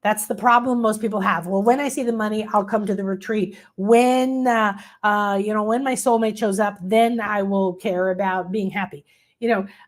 That's the problem most people have. Well, when I see the money, I'll come to the retreat. When, when my soulmate shows up, then I will care about being happy.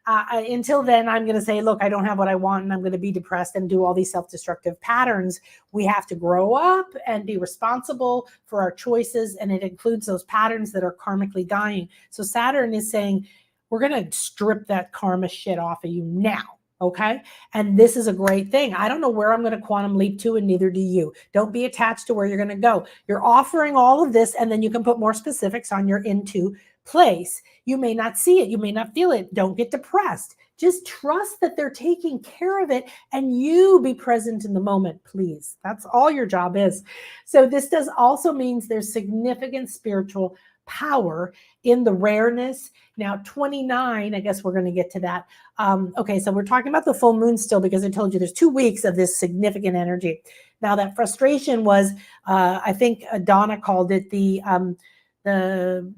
Until then, I'm going to say, look, I don't have what I want and I'm going to be depressed and do all these self-destructive patterns. We have to grow up and be responsible for our choices. And it includes those patterns that are karmically dying. So Saturn is saying, we're going to strip that karma shit off of you now. Okay. And this is a great thing. I don't know where I'm going to quantum leap to, and neither do you. Don't be attached to where you're going to go. You're offering all of this, and then you can put more specifics on your into place. You may not see it. You may not feel it. Don't get depressed. Just trust that they're taking care of it, and you be present in the moment, please. That's all your job is. So this does also means there's significant spiritual power in the rareness. Now, 29, I guess we're going to get to that. Okay, so we're talking about the full moon still because I told you there's 2 weeks of this significant energy. Now, that frustration was, I think Donna called it the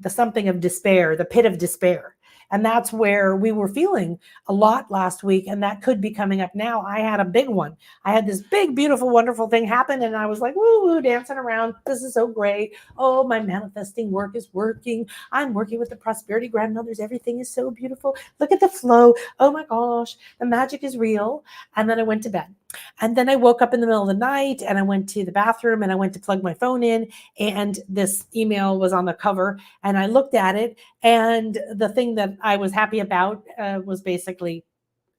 something of despair, the pit of despair. And that's where we were feeling a lot last week. And that could be coming up now. I had a big one. I had this big, beautiful, wonderful thing happen. And I was like, woo, woo, dancing around. This is so great. Oh, my manifesting work is working. I'm working with the prosperity grandmothers. Everything is so beautiful. Look at the flow. Oh my gosh, the magic is real. And then I went to bed. And then I woke up in the middle of the night and I went to the bathroom and I went to plug my phone in. And this email was on the cover. And I looked at it. And the thing that I was happy about was basically,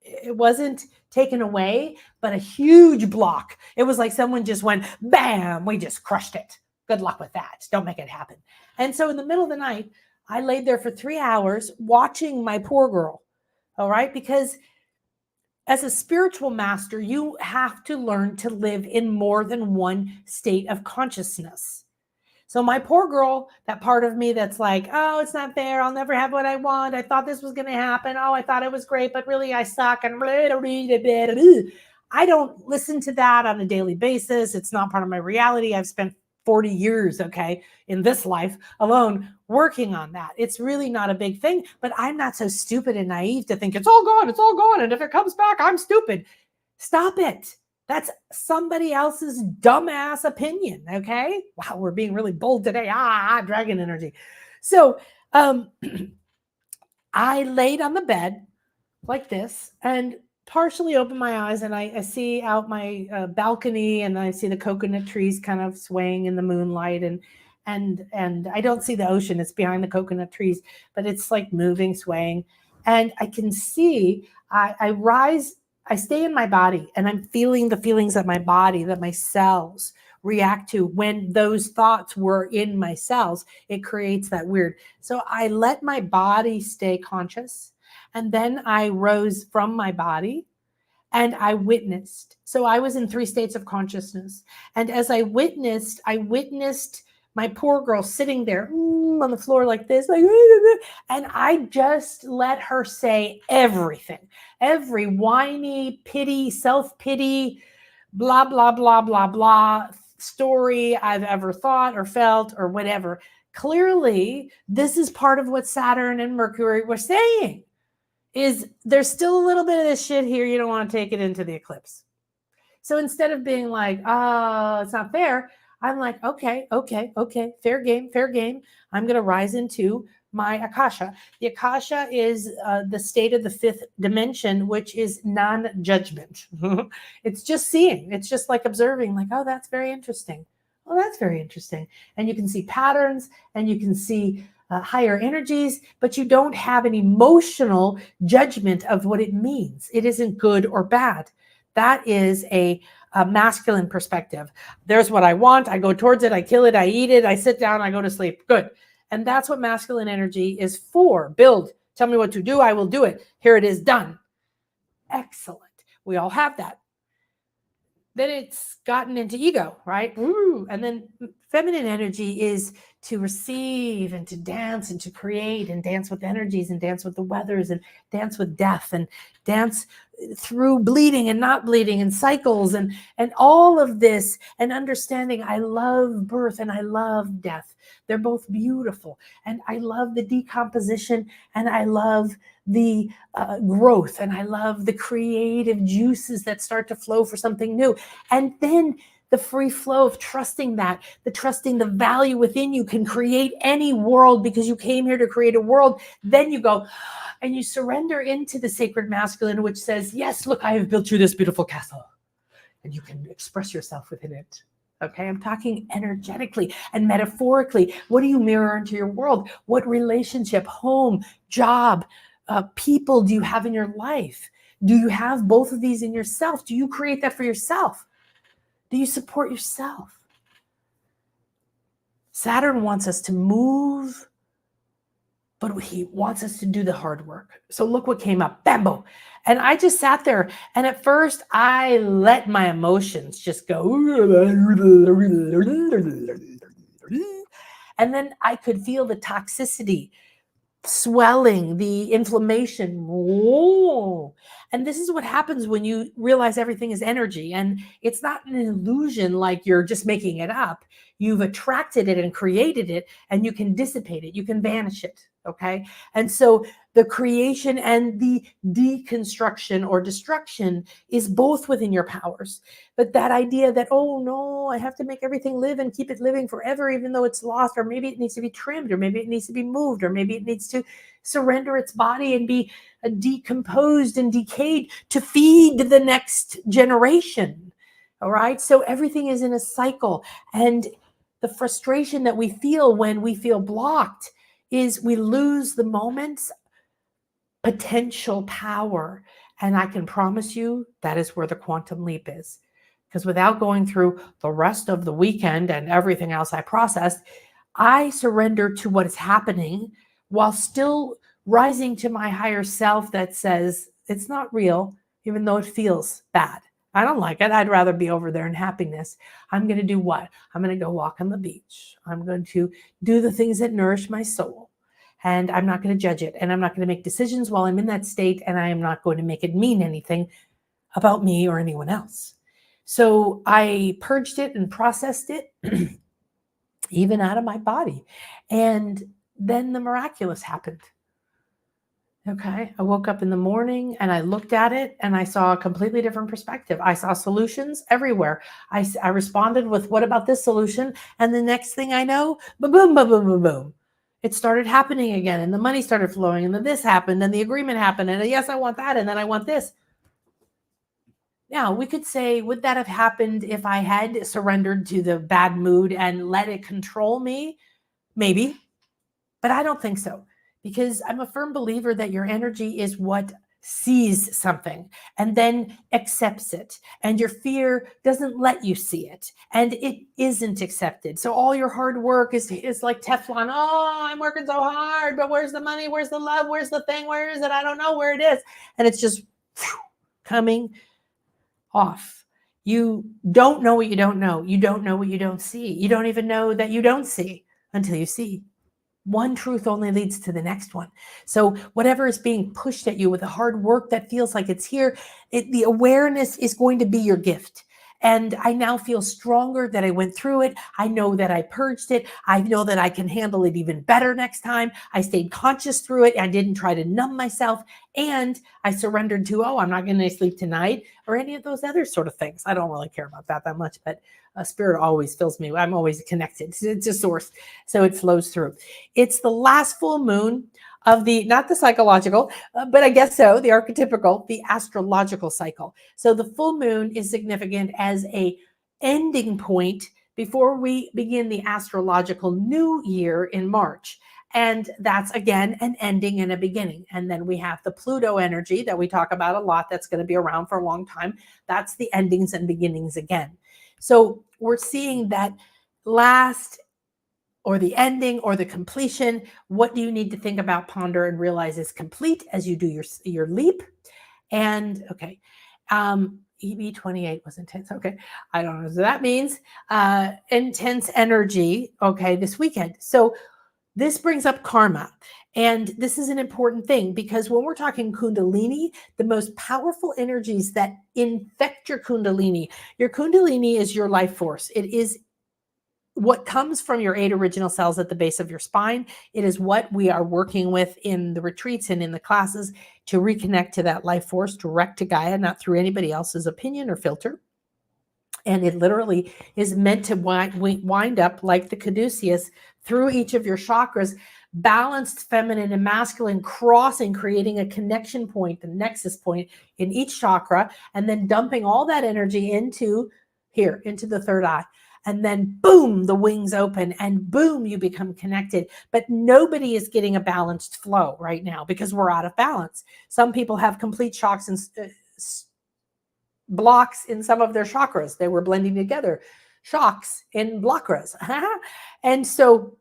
it wasn't taken away, but a huge block. It was like someone just went, bam, we just crushed it. Good luck with that. Don't make it happen. And so in the middle of the night, I laid there for 3 hours watching my poor girl. All right. Because as a spiritual master, you have to learn to live in more than one state of consciousness. So my poor girl, that part of me that's like, oh, it's not fair. I'll never have what I want. I thought this was going to happen. Oh, I thought it was great, but really I suck. And I don't listen to that on a daily basis. It's not part of my reality. I've spent 40 years, okay, in this life alone working on that. It's really not a big thing, but I'm not so stupid and naive to think it's all gone. And if it comes back, I'm stupid. Stop it. That's somebody else's dumbass opinion, okay? Wow, we're being really bold today. Dragon energy. So I laid on the bed like this and partially opened my eyes, and I see out my balcony, and I see the coconut trees kind of swaying in the moonlight, and I don't see the ocean. It's behind the coconut trees, but it's like moving, swaying, and I can see I rise. I stay in my body and I'm feeling the feelings of my body that my cells react to when those thoughts were in my cells. It creates that weird. So I let my body stay conscious. And then I rose from my body and I witnessed. So I was in 3 states of consciousness. And as I witnessed my poor girl sitting there on the floor like this, like, and I just let her say everything, every whiny, pity, self-pity, blah, blah, blah, blah, blah story I've ever thought or felt or whatever. Clearly, this is part of what Saturn and Mercury were saying, is there's still a little bit of this shit here. You don't want to take it into the eclipse. So instead of being like, oh, it's not fair, I'm like, okay, fair game. I'm going to rise into my Akasha. The Akasha is the state of the fifth dimension, which is non-judgment. It's just seeing. It's just like observing, like, oh, that's very interesting. Oh, that's very interesting. And you can see patterns and you can see higher energies, but you don't have an emotional judgment of what it means. It isn't good or bad. That is a masculine perspective. There's what I want. I go towards it. I kill it. I eat it. I sit down. I go to sleep. Good. And that's what masculine energy is for. Build. Tell me what to do. I will do it. Here it is, done. Excellent. We all have that. Then it's gotten into ego, right? Ooh. And then feminine energy is to receive and to dance and to create and dance with energies and dance with the weathers and dance with death and dance through bleeding and not bleeding and cycles and all of this, and understanding I love birth and I love death. They're both beautiful. And I love the decomposition and I love the growth and I love the creative juices that start to flow for something new. And then the free flow of trusting that, trusting the value within you can create any world because you came here to create a world. Then you go and you surrender into the sacred masculine, which says, yes, look, I have built you this beautiful castle and you can express yourself within it. Okay, I'm talking energetically and metaphorically. What do you mirror into your world? What relationship, home, job, people do you have in your life? Do you have both of these in yourself? Do you create that for yourself? Do you support yourself? Saturn wants us to move, but he wants us to do the hard work. So look what came up, bambo. And I just sat there. And at first I let my emotions just go. And then I could feel the toxicity, swelling, the inflammation. Whoa. And this is what happens when you realize everything is energy. And it's not an illusion like you're just making it up. You've attracted it and created it, and you can dissipate it. You can vanish it. Okay. And so the creation and the deconstruction or destruction is both within your powers. But that idea that, oh no, I have to make everything live and keep it living forever, even though it's lost, or maybe it needs to be trimmed, or maybe it needs to be moved, or maybe it needs to surrender its body and be decomposed and decayed to feed the next generation. All right. So everything is in a cycle. And the frustration that we feel when we feel blocked is we lose the moment's potential power. And I can promise you that is where the quantum leap is. Because without going through the rest of the weekend and everything else I processed, I surrender to what is happening while still rising to my higher self that says it's not real, even though it feels bad. I don't like it. I'd rather be over there in happiness. I'm going to do what? I'm going to go walk on the beach. I'm going to do the things that nourish my soul. And I'm not going to judge it. And I'm not going to make decisions while I'm in that state. And I am not going to make it mean anything about me or anyone else. So I purged it and processed it, even out of my body. And then the miraculous happened. Okay. I woke up in the morning and I looked at it and I saw a completely different perspective. I saw solutions everywhere. I responded with, what about this solution? And the next thing I know, boom, boom, boom, boom, boom, boom. It started happening again, and the money started flowing, and then this happened, and the agreement happened, and yes, I want that, and then I want this. Now, we could say, would that have happened if I had surrendered to the bad mood and let it control me? Maybe, but I don't think so, because I'm a firm believer that your energy is what sees something and then accepts it, and your fear doesn't let you see it, and it isn't accepted. So all your hard work is like Teflon. Oh, I'm working so hard, but where's the money? Where's the love? Where's the thing? Where is it? I don't know where it is. And it's just coming off. You don't know what you don't know. You don't know what you don't see. You don't even know that you don't see until you see. One truth only leads to the next one. So whatever is being pushed at you with the hard work that feels like it's here, the awareness is going to be your gift. And I now feel stronger that I went through it. I know that I purged it. I know that I can handle it even better next time. I stayed conscious through it. I didn't try to numb myself. And I surrendered to, I'm not going to sleep tonight or any of those other sort of things. I don't really care about that much, but spirit always fills me. I'm always connected to source. So it flows through. It's the last full moon of not the psychological, but I guess so, the archetypical, the astrological cycle. So the full moon is significant as a ending point before we begin the astrological new year in March. And that's, again, an ending and a beginning. And then we have the Pluto energy that we talk about a lot that's going to be around for a long time. That's the endings and beginnings again. So we're seeing that last or the ending or the completion. What do you need to think about, ponder, and realize is complete as you do your leap? And okay, EB28 was intense. Okay, I don't know what that means. Intense energy. Okay, this weekend. So this brings up karma. And this is an important thing because when we're talking Kundalini, the most powerful energies that infect your Kundalini is your life force. It is what comes from your 8 original cells at the base of your spine. It is what we are working with in the retreats and in the classes to reconnect to that life force direct to Gaia, not through anybody else's opinion or filter. And it literally is meant to wind up like the caduceus through each of your chakras, balanced feminine and masculine, crossing, creating a connection point, the nexus point in each chakra, and then dumping all that energy into the third eye. And then boom, the wings open and boom, you become connected. But nobody is getting a balanced flow right now because we're out of balance. Some people have complete shocks and blocks in some of their chakras. They were blending together, shocks in blokras. And so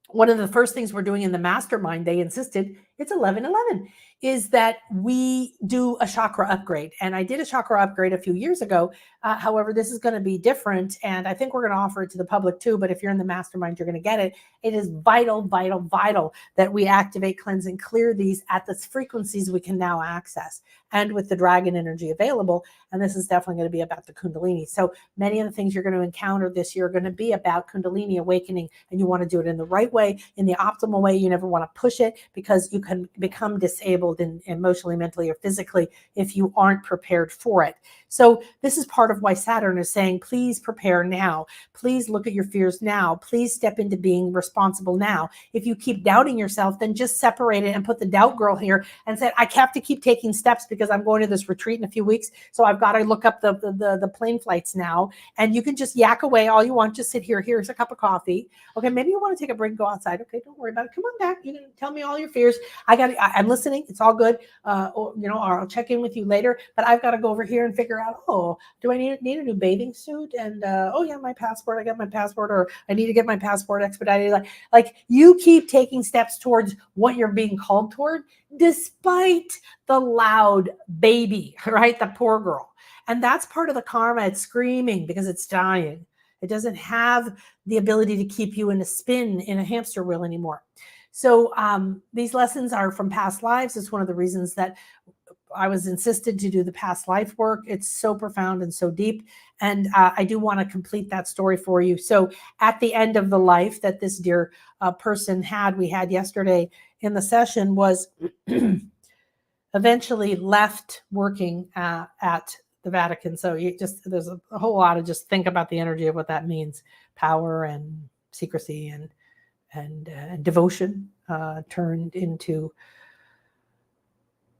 one of the first things we're doing in the mastermind, they insisted, it's 11/11, is that we do a chakra upgrade. And I did a chakra upgrade a few years ago. However, this is going to be different. And I think we're going to offer it to the public too. But if you're in the mastermind, you're going to get it. It is vital, vital, vital that we activate, cleanse, and clear these at the frequencies we can now access. And with the dragon energy available. And this is definitely going to be about the Kundalini. So many of the things you're going to encounter this year are going to be about Kundalini awakening. And you want to do it in the right way, in the optimal way. You never want to push it because you can become disabled emotionally, mentally, or physically if you aren't prepared for it. So this is part of why Saturn is saying, please prepare now. Please look at your fears now. Please step into being responsible now. If you keep doubting yourself, then just separate it and put the doubt girl here and say, I have to keep taking steps because I'm going to this retreat in a few weeks. So I've got to look up the plane flights now. And you can just yak away all you want. Just sit here. Here's a cup of coffee. Okay, maybe you want to take a break and go outside. Okay, don't worry about it. Come on back. You can tell me all your fears. I'm listening. It's all good. Or I'll check in with you later. But I've got to go over here and figure out, do I need a new bathing suit? And my passport. I got my passport, or I need to get my passport expedited. Like you keep taking steps towards what you're being called toward, despite the loud baby, right? The poor girl. And that's part of the karma. It's screaming because it's dying. It doesn't have the ability to keep you in a spin in a hamster wheel anymore. So these lessons are from past lives. It's one of the reasons that I was insisted to do the past life work. It's so profound and so deep. And I do want to complete that story for you. So at the end of the life that this dear person we had yesterday in the session, was eventually left working at the Vatican. So there's a whole lot of just think about the energy of what that means. Power and secrecy and devotion turned into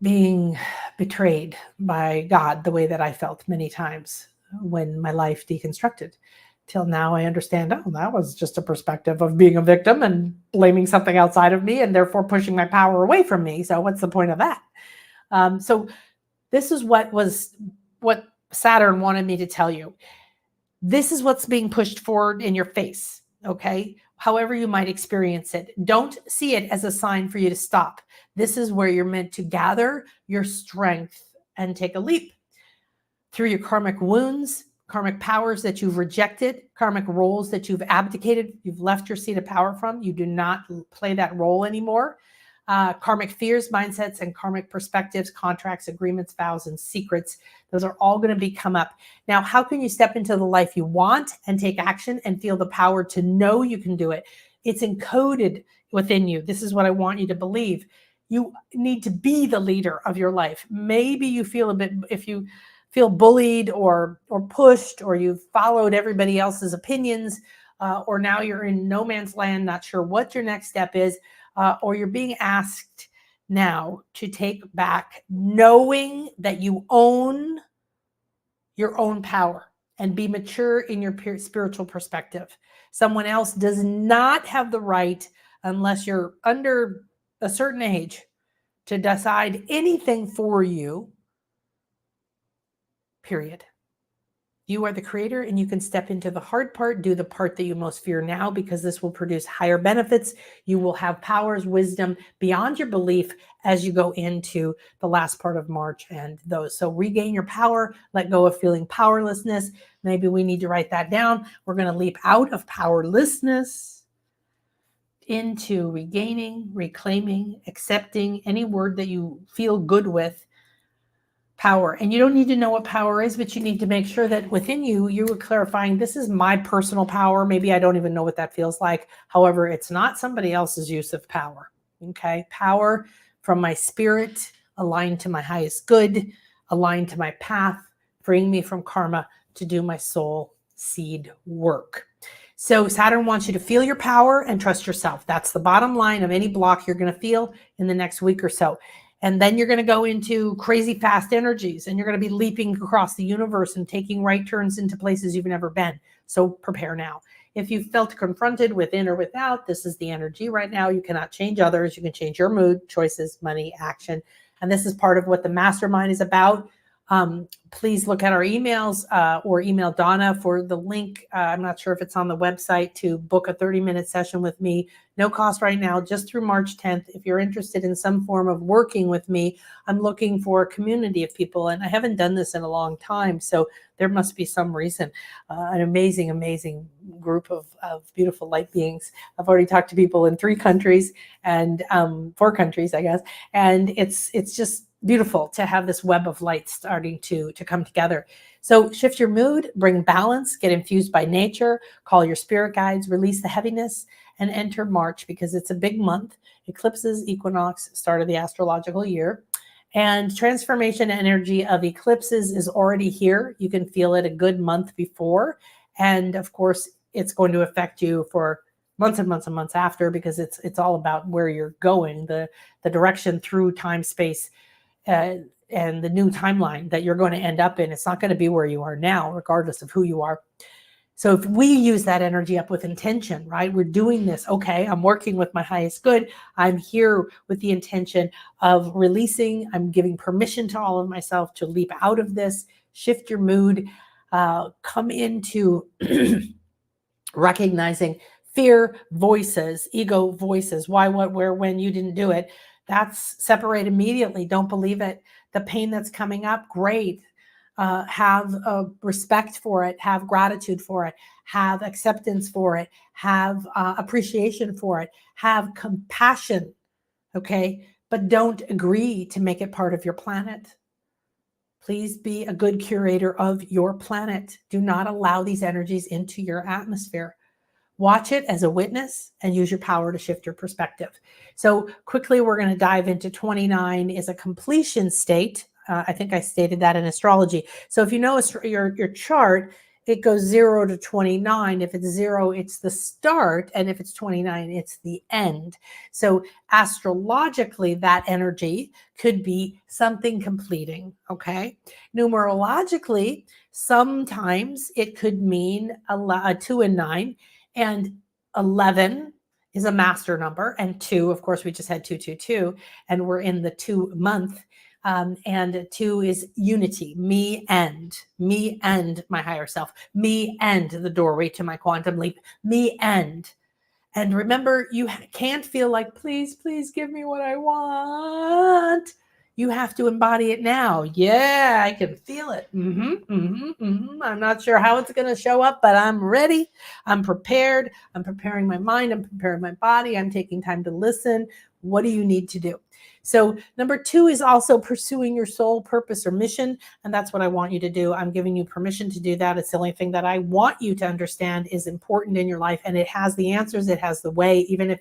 being betrayed by God, the way that I felt many times when my life deconstructed. Till now I understand, that was just a perspective of being a victim and blaming something outside of me and therefore pushing my power away from me. So what's the point of that? So this is what Saturn wanted me to tell you. This is what's being pushed forward in your face, okay? However you might experience it. Don't see it as a sign for you to stop. This is where you're meant to gather your strength and take a leap. Through your karmic wounds, karmic powers that you've rejected, karmic roles that you've abdicated, you've left your seat of power from, you do not play that role anymore. karmic fears, mindsets, and karmic perspectives, contracts, agreements, vows, and secrets. Those are all going to come up. Now, how can you step into the life you want and take action and feel the power to know you can do it? It's encoded within you. This is what I want you to believe. You need to be the leader of your life. Maybe you feel if you feel bullied or pushed, or you've followed everybody else's opinions, or now you're in no man's land, not sure what your next step is, or you're being asked now to take back, knowing that you own your own power and be mature in your spiritual perspective. Someone else does not have the right, unless you're under a certain age, to decide anything for you, period. You are the creator, and you can step into the hard part, do the part that you most fear now, because this will produce higher benefits. You will have powers, wisdom beyond your belief as you go into the last part of March and those. So regain your power, let go of feeling powerlessness. Maybe we need to write that down. We're going to leap out of powerlessness into regaining, reclaiming, accepting any word that you feel good with, power. And you don't need to know what power is, but you need to make sure that within you, you are clarifying, this is my personal power. Maybe I don't even know what that feels like. However, it's not somebody else's use of power. Okay. Power from my spirit, aligned to my highest good, aligned to my path, freeing me from karma to do my soul seed work. So Saturn wants you to feel your power and trust yourself. That's the bottom line of any block you're going to feel in the next week or so. And then you're going to go into crazy fast energies, and you're going to be leaping across the universe and taking right turns into places you've never been. So prepare now. If you felt confronted within or without, this is the energy right now. You cannot change others. You can change your mood, choices, money, action. And this is part of what the mastermind is about. Please look at our emails, or email Donna for the link. I'm not sure if it's on the website to book a 30-minute session with me. No cost right now, just through March 10th. If you're interested in some form of working with me, I'm looking for a community of people, and I haven't done this in a long time, so there must be some reason. An amazing, amazing group of beautiful light beings. I've already talked to people in 3 countries and 4 countries, I guess, and it's just beautiful to have this web of light starting to come together. So shift your mood, bring balance, get infused by nature, call your spirit guides, release the heaviness, and enter March, because it's a big month. Eclipses, equinox, start of the astrological year. And transformation energy of eclipses is already here. You can feel it a good month before. And of course, it's going to affect you for months and months and months after, because it's all about where you're going, the direction through time, space, and the new timeline that you're going to end up in. It's not going to be where you are now, regardless of who you are. So if we use that energy up with intention, right? We're doing this. Okay, I'm working with my highest good. I'm here with the intention of releasing. I'm giving permission to all of myself to leap out of this, shift your mood, come into recognizing fear voices, ego voices, why, what, where, when, you didn't do it. That's separate immediately. Don't believe it. The pain that's coming up, great. Have respect for it, have gratitude for it, have acceptance for it, have appreciation for it, have compassion, okay? But don't agree to make it part of your planet. Please be a good curator of your planet. Do not allow these energies into your atmosphere. Watch it as a witness and use your power to shift your perspective. So quickly, we're going to dive into 29 is a completion state. I think I stated that in astrology. So if you know your chart, it goes 0 to 29. If it's 0, it's the start. And if it's 29, it's the end. So astrologically, that energy could be something completing, okay? Numerologically, sometimes it could mean a 2 and 9. And 11 is a master number. And 2, of course, we just had 222, and we're in the 2 month. And 2 is unity, me and my higher self, me and the doorway to my quantum leap, me and. And remember, you can't feel like, please, please give me what I want. You have to embody it now. Yeah, I can feel it. I'm not sure how it's going to show up, but I'm ready. I'm prepared. I'm preparing my mind. I'm preparing my body. I'm taking time to listen. What do you need to do? So number 2 is also pursuing your soul purpose or mission. And that's what I want you to do. I'm giving you permission to do that. It's the only thing that I want you to understand is important in your life. And it has the answers. It has the way, even if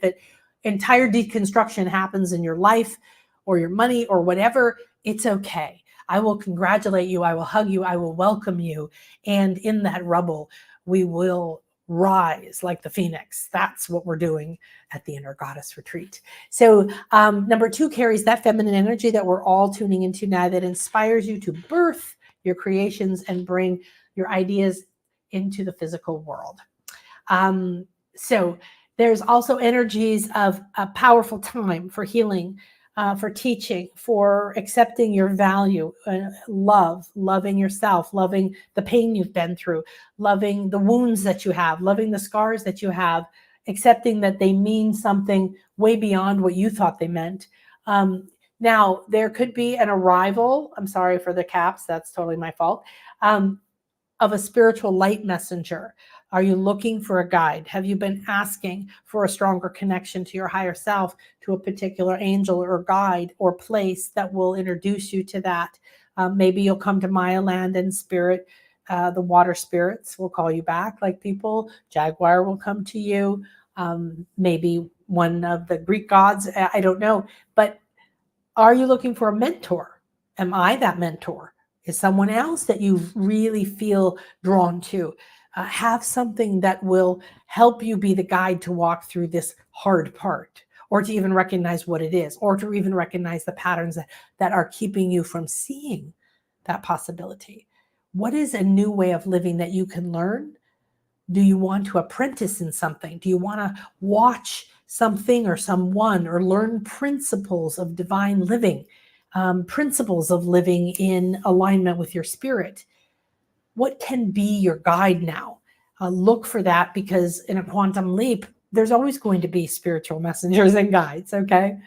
entire deconstruction happens in your life or your money or whatever, it's okay. I will congratulate you. I will hug you. I will welcome you. And in that rubble, we will rise like the phoenix. That's what we're doing at the Inner Goddess Retreat. So number 2 carries that feminine energy that we're all tuning into now, that inspires you to birth your creations and bring your ideas into the physical world. So there's also energies of a powerful time for healing, for teaching, for accepting your value, loving yourself, loving the pain you've been through, loving the wounds that you have, loving the scars that you have, accepting that they mean something way beyond what you thought they meant. Now, there could be an arrival, I'm sorry for the caps, that's totally my fault, of a spiritual light messenger. Are you looking for a guide? Have you been asking for a stronger connection to your higher self, to a particular angel or guide or place that will introduce you to that? Maybe you'll come to Mayan land and spirit, the water spirits will call you back like people. Jaguar will come to you. Maybe one of the Greek gods, I don't know. But are you looking for a mentor? Am I that mentor? Is someone else that you really feel drawn to? Have something that will help you be the guide to walk through this hard part, or to even recognize what it is, or to even recognize the patterns that are keeping you from seeing that possibility. What is a new way of living that you can learn? Do you want to apprentice in something? Do you want to watch something or someone, or learn principles of divine living, principles of living in alignment with your spirit? What can be your guide now? Look for that, because in a quantum leap, there's always going to be spiritual messengers and guides, okay?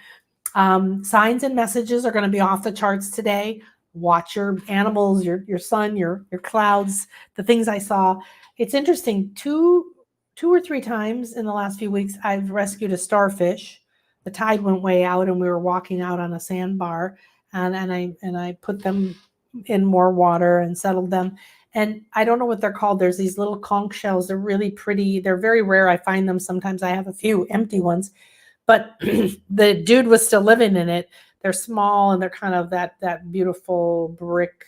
Signs and messages are going to be off the charts today. Watch your animals, your sun, your clouds, the things I saw. It's interesting, two or three times in the last few weeks, I've rescued a starfish. The tide went way out and we were walking out on a sandbar, and I put them in more water and settled them. And I don't know what they're called. There's these little conch shells. They're really pretty. They're very rare. I find them sometimes. I have a few empty ones, but the dude was still living in it. They're small and they're kind of that beautiful brick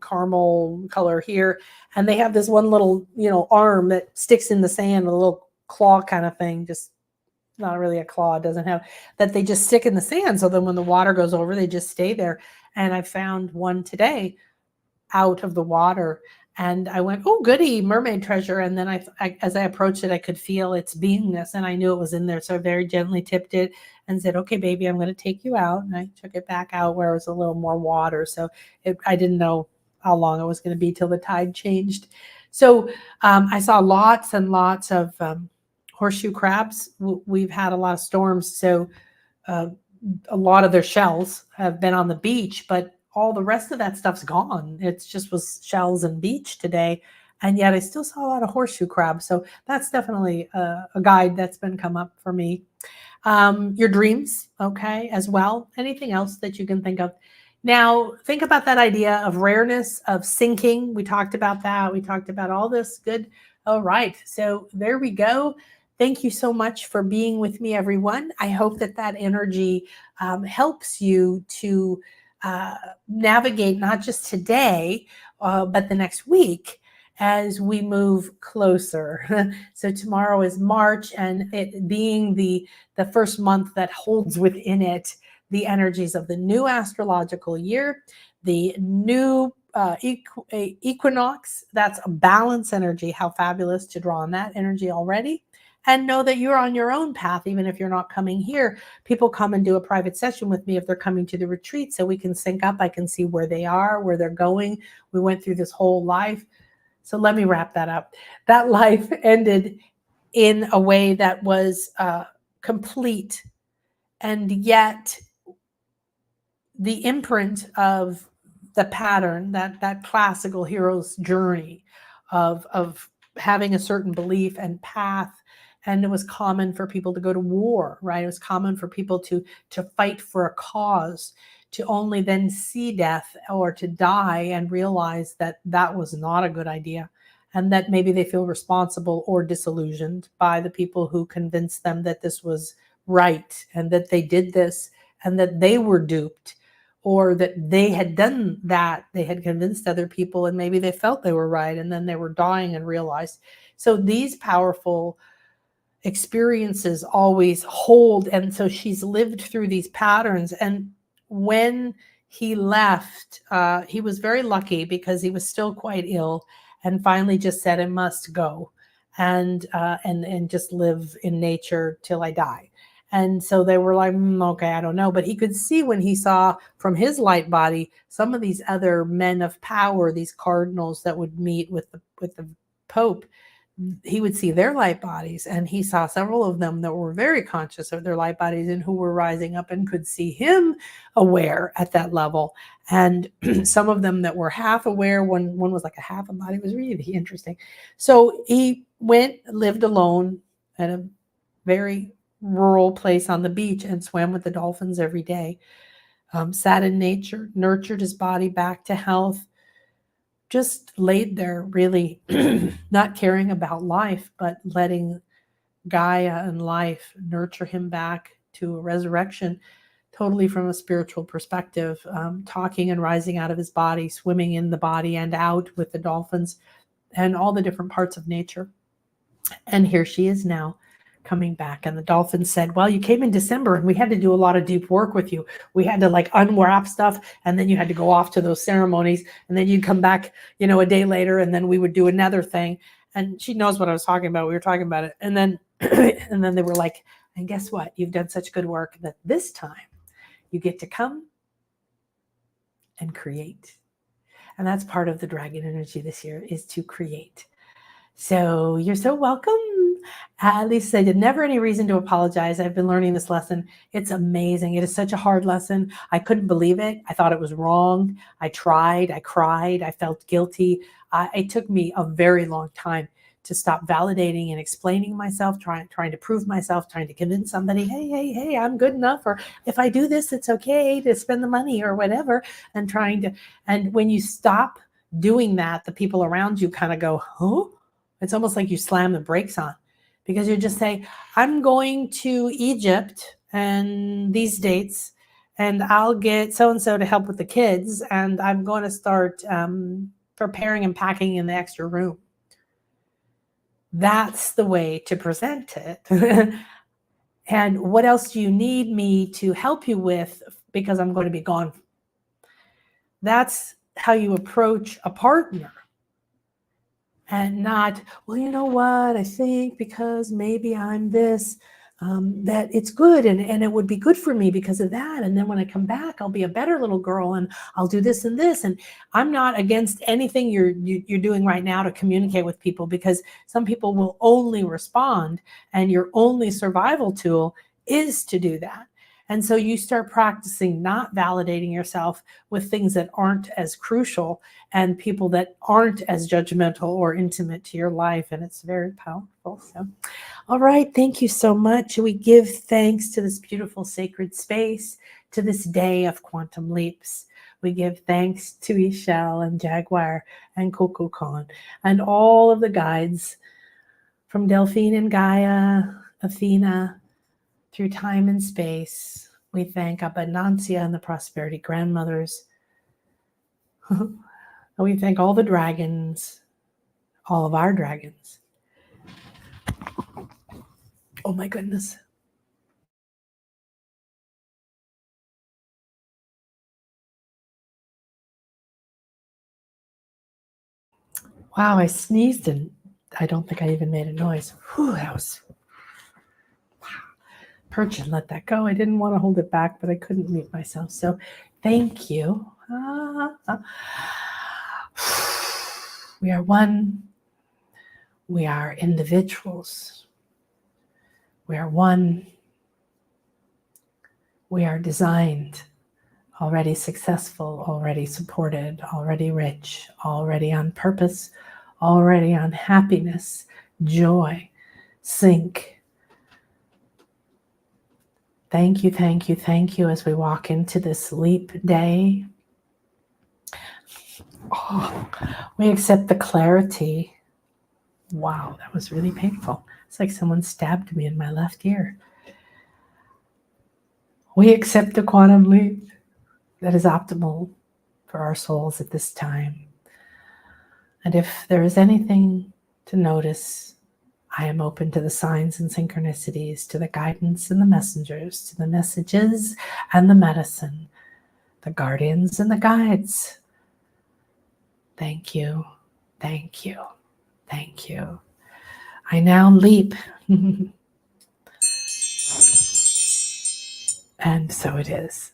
caramel color here. And they have this one little, arm that sticks in the sand, a little claw kind of thing. Just not really a claw. It doesn't have that. They just stick in the sand. So then when the water goes over, they just stay there. And I found one today out of the water, and I went, oh, goody, mermaid treasure. And then I as I approached it, I could feel its beingness, and I knew it was in there. So I very gently tipped it and said, okay, baby, I'm going to take you out. And I took it back out where it was a little more water. So I didn't know how long it was going to be till the tide changed. So I saw lots and lots of horseshoe crabs. We've had a lot of storms, so a lot of their shells have been on the beach, but all the rest of that stuff's gone. It just was shells and beach today. And yet I still saw a lot of horseshoe crabs. So that's definitely a guide that's been come up for me. Your dreams, okay, as well. Anything else that you can think of. Now, think about that idea of rareness, of sinking. We talked about that. We talked about all this good. All right. So there we go. Thank you so much for being with me, everyone. I hope that energy helps you to navigate not just today, but the next week as we move closer. So tomorrow is March, and it being the first month that holds within it the energies of the new astrological year, the new equinox. That's a balance energy. How fabulous to draw on that energy already. And know that you're on your own path, even if you're not coming here. People come and do a private session with me if they're coming to the retreat, so we can sync up. I can see where they are, where they're going. We went through this whole life. So let me wrap that up. That life ended in a way that was complete, and yet the imprint of the pattern, that classical hero's journey of having a certain belief and path And it was common for people to go to war, right? It was common for people to fight for a cause, to only then see death or to die and realize that that was not a good idea, and that maybe they feel responsible or disillusioned by the people who convinced them that this was right and that they did this and that they were duped, or that they had done that, they had convinced other people and maybe they felt they were right and then they were dying and realized. So these powerful experiences always hold. And so she's lived through these patterns. And when he left, he was very lucky because he was still quite ill, and finally just said, I must go and just live in nature till I die. And so they were like, okay, I don't know. But he could see when he saw from his light body some of these other men of power, these cardinals that would meet with the Pope, he would see their light bodies, and he saw several of them that were very conscious of their light bodies and who were rising up and could see him aware at that level. And some of them that were half aware, one was like a half a body. It was really interesting. So he lived alone at a very rural place on the beach and swam with the dolphins every day, sat in nature, nurtured his body back to health, just laid there really not caring about life, but letting Gaia and life nurture him back to a resurrection, totally from a spiritual perspective, talking and rising out of his body, swimming in the body and out with the dolphins and all the different parts of nature. And here she is now, coming back. And the dolphin said, well, you came in December and we had to do a lot of deep work with you. We had to like unwrap stuff, and then you had to go off to those ceremonies, and then you'd come back, a day later, and then we would do another thing. And she knows what I was talking about. We were talking about it. And then and then they were like, and guess what? You've done such good work that this time you get to come and create. And that's part of the dragon energy this year, is to create. So you're so welcome. Lisa said, never any reason to apologize. I've been learning this lesson. It's amazing. It is such a hard lesson. I couldn't believe it. I thought it was wrong. I tried. I cried. I felt guilty. It took me a very long time to stop validating and explaining myself, trying to prove myself, trying to convince somebody, hey, I'm good enough. Or if I do this, it's okay to spend the money or whatever. And when you stop doing that, the people around you kind of go, huh? It's almost like you slam the brakes on, because you just say, I'm going to Egypt and these dates, and I'll get so-and-so to help with the kids, and I'm going to start preparing and packing in the extra room. That's the way to present it. And what else do you need me to help you with, because I'm going to be gone? That's how you approach a partner. And not, well, you know what, I think because maybe I'm this, that it's good and it would be good for me because of that. And then when I come back, I'll be a better little girl and I'll do this and this. And I'm not against anything you're doing right now to communicate with people, because some people will only respond, and your only survival tool is to do that. And so you start practicing not validating yourself with things that aren't as crucial and people that aren't as judgmental or intimate to your life. And it's very powerful. So, all right. Thank you so much. We give thanks to this beautiful sacred space, to this day of quantum leaps. We give thanks to Ishel and Jaguar and Coco Khan and all of the guides from Delphine and Gaia, Athena, through time and space. We thank Abundancia and the Prosperity Grandmothers. We thank all the dragons, all of our dragons. Oh my goodness. Wow, I sneezed and I don't think I even made a noise. Whew, that was... Perch and let that go. I didn't want to hold it back, but I couldn't mute myself. So thank you. We are one. We are individuals. We are one. We are designed, already successful, already supported, already rich, already on purpose, already on happiness, joy, sync, Thank you, thank you, thank you as we walk into this leap day. Oh, we accept the clarity. Wow, that was really painful. It's like someone stabbed me in my left ear. We accept the quantum leap that is optimal for our souls at this time. And if there is anything to notice, I am open to the signs and synchronicities, to the guidance and the messengers, to the messages and the medicine, the guardians and the guides. Thank you, thank you, thank you. I now leap. And so it is.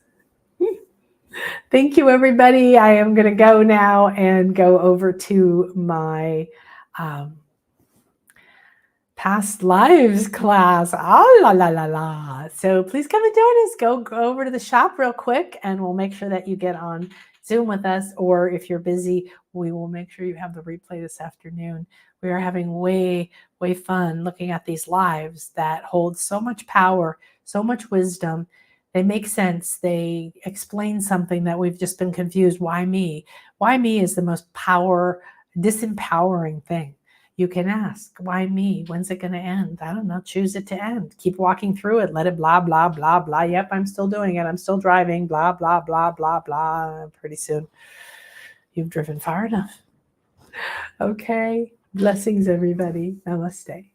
Thank you, everybody. I am going to go now and go over to my past lives class. Ah, la, la, la, la. So please come and join us. Go over to the shop real quick, and we'll make sure that you get on Zoom with us. Or if you're busy, we will make sure you have the replay this afternoon. We are having way fun looking at these lives that hold so much power, so much wisdom. They make sense. They explain something that we've just been confused. Why me? Why me is the most disempowering thing. You can ask, why me? When's it going to end? I don't know. Choose it to end. Keep walking through it. Let it blah, blah, blah, blah. Yep, I'm still doing it. I'm still driving. Blah, blah, blah, blah, blah. Pretty soon, you've driven far enough. Okay. Blessings, everybody. Namaste.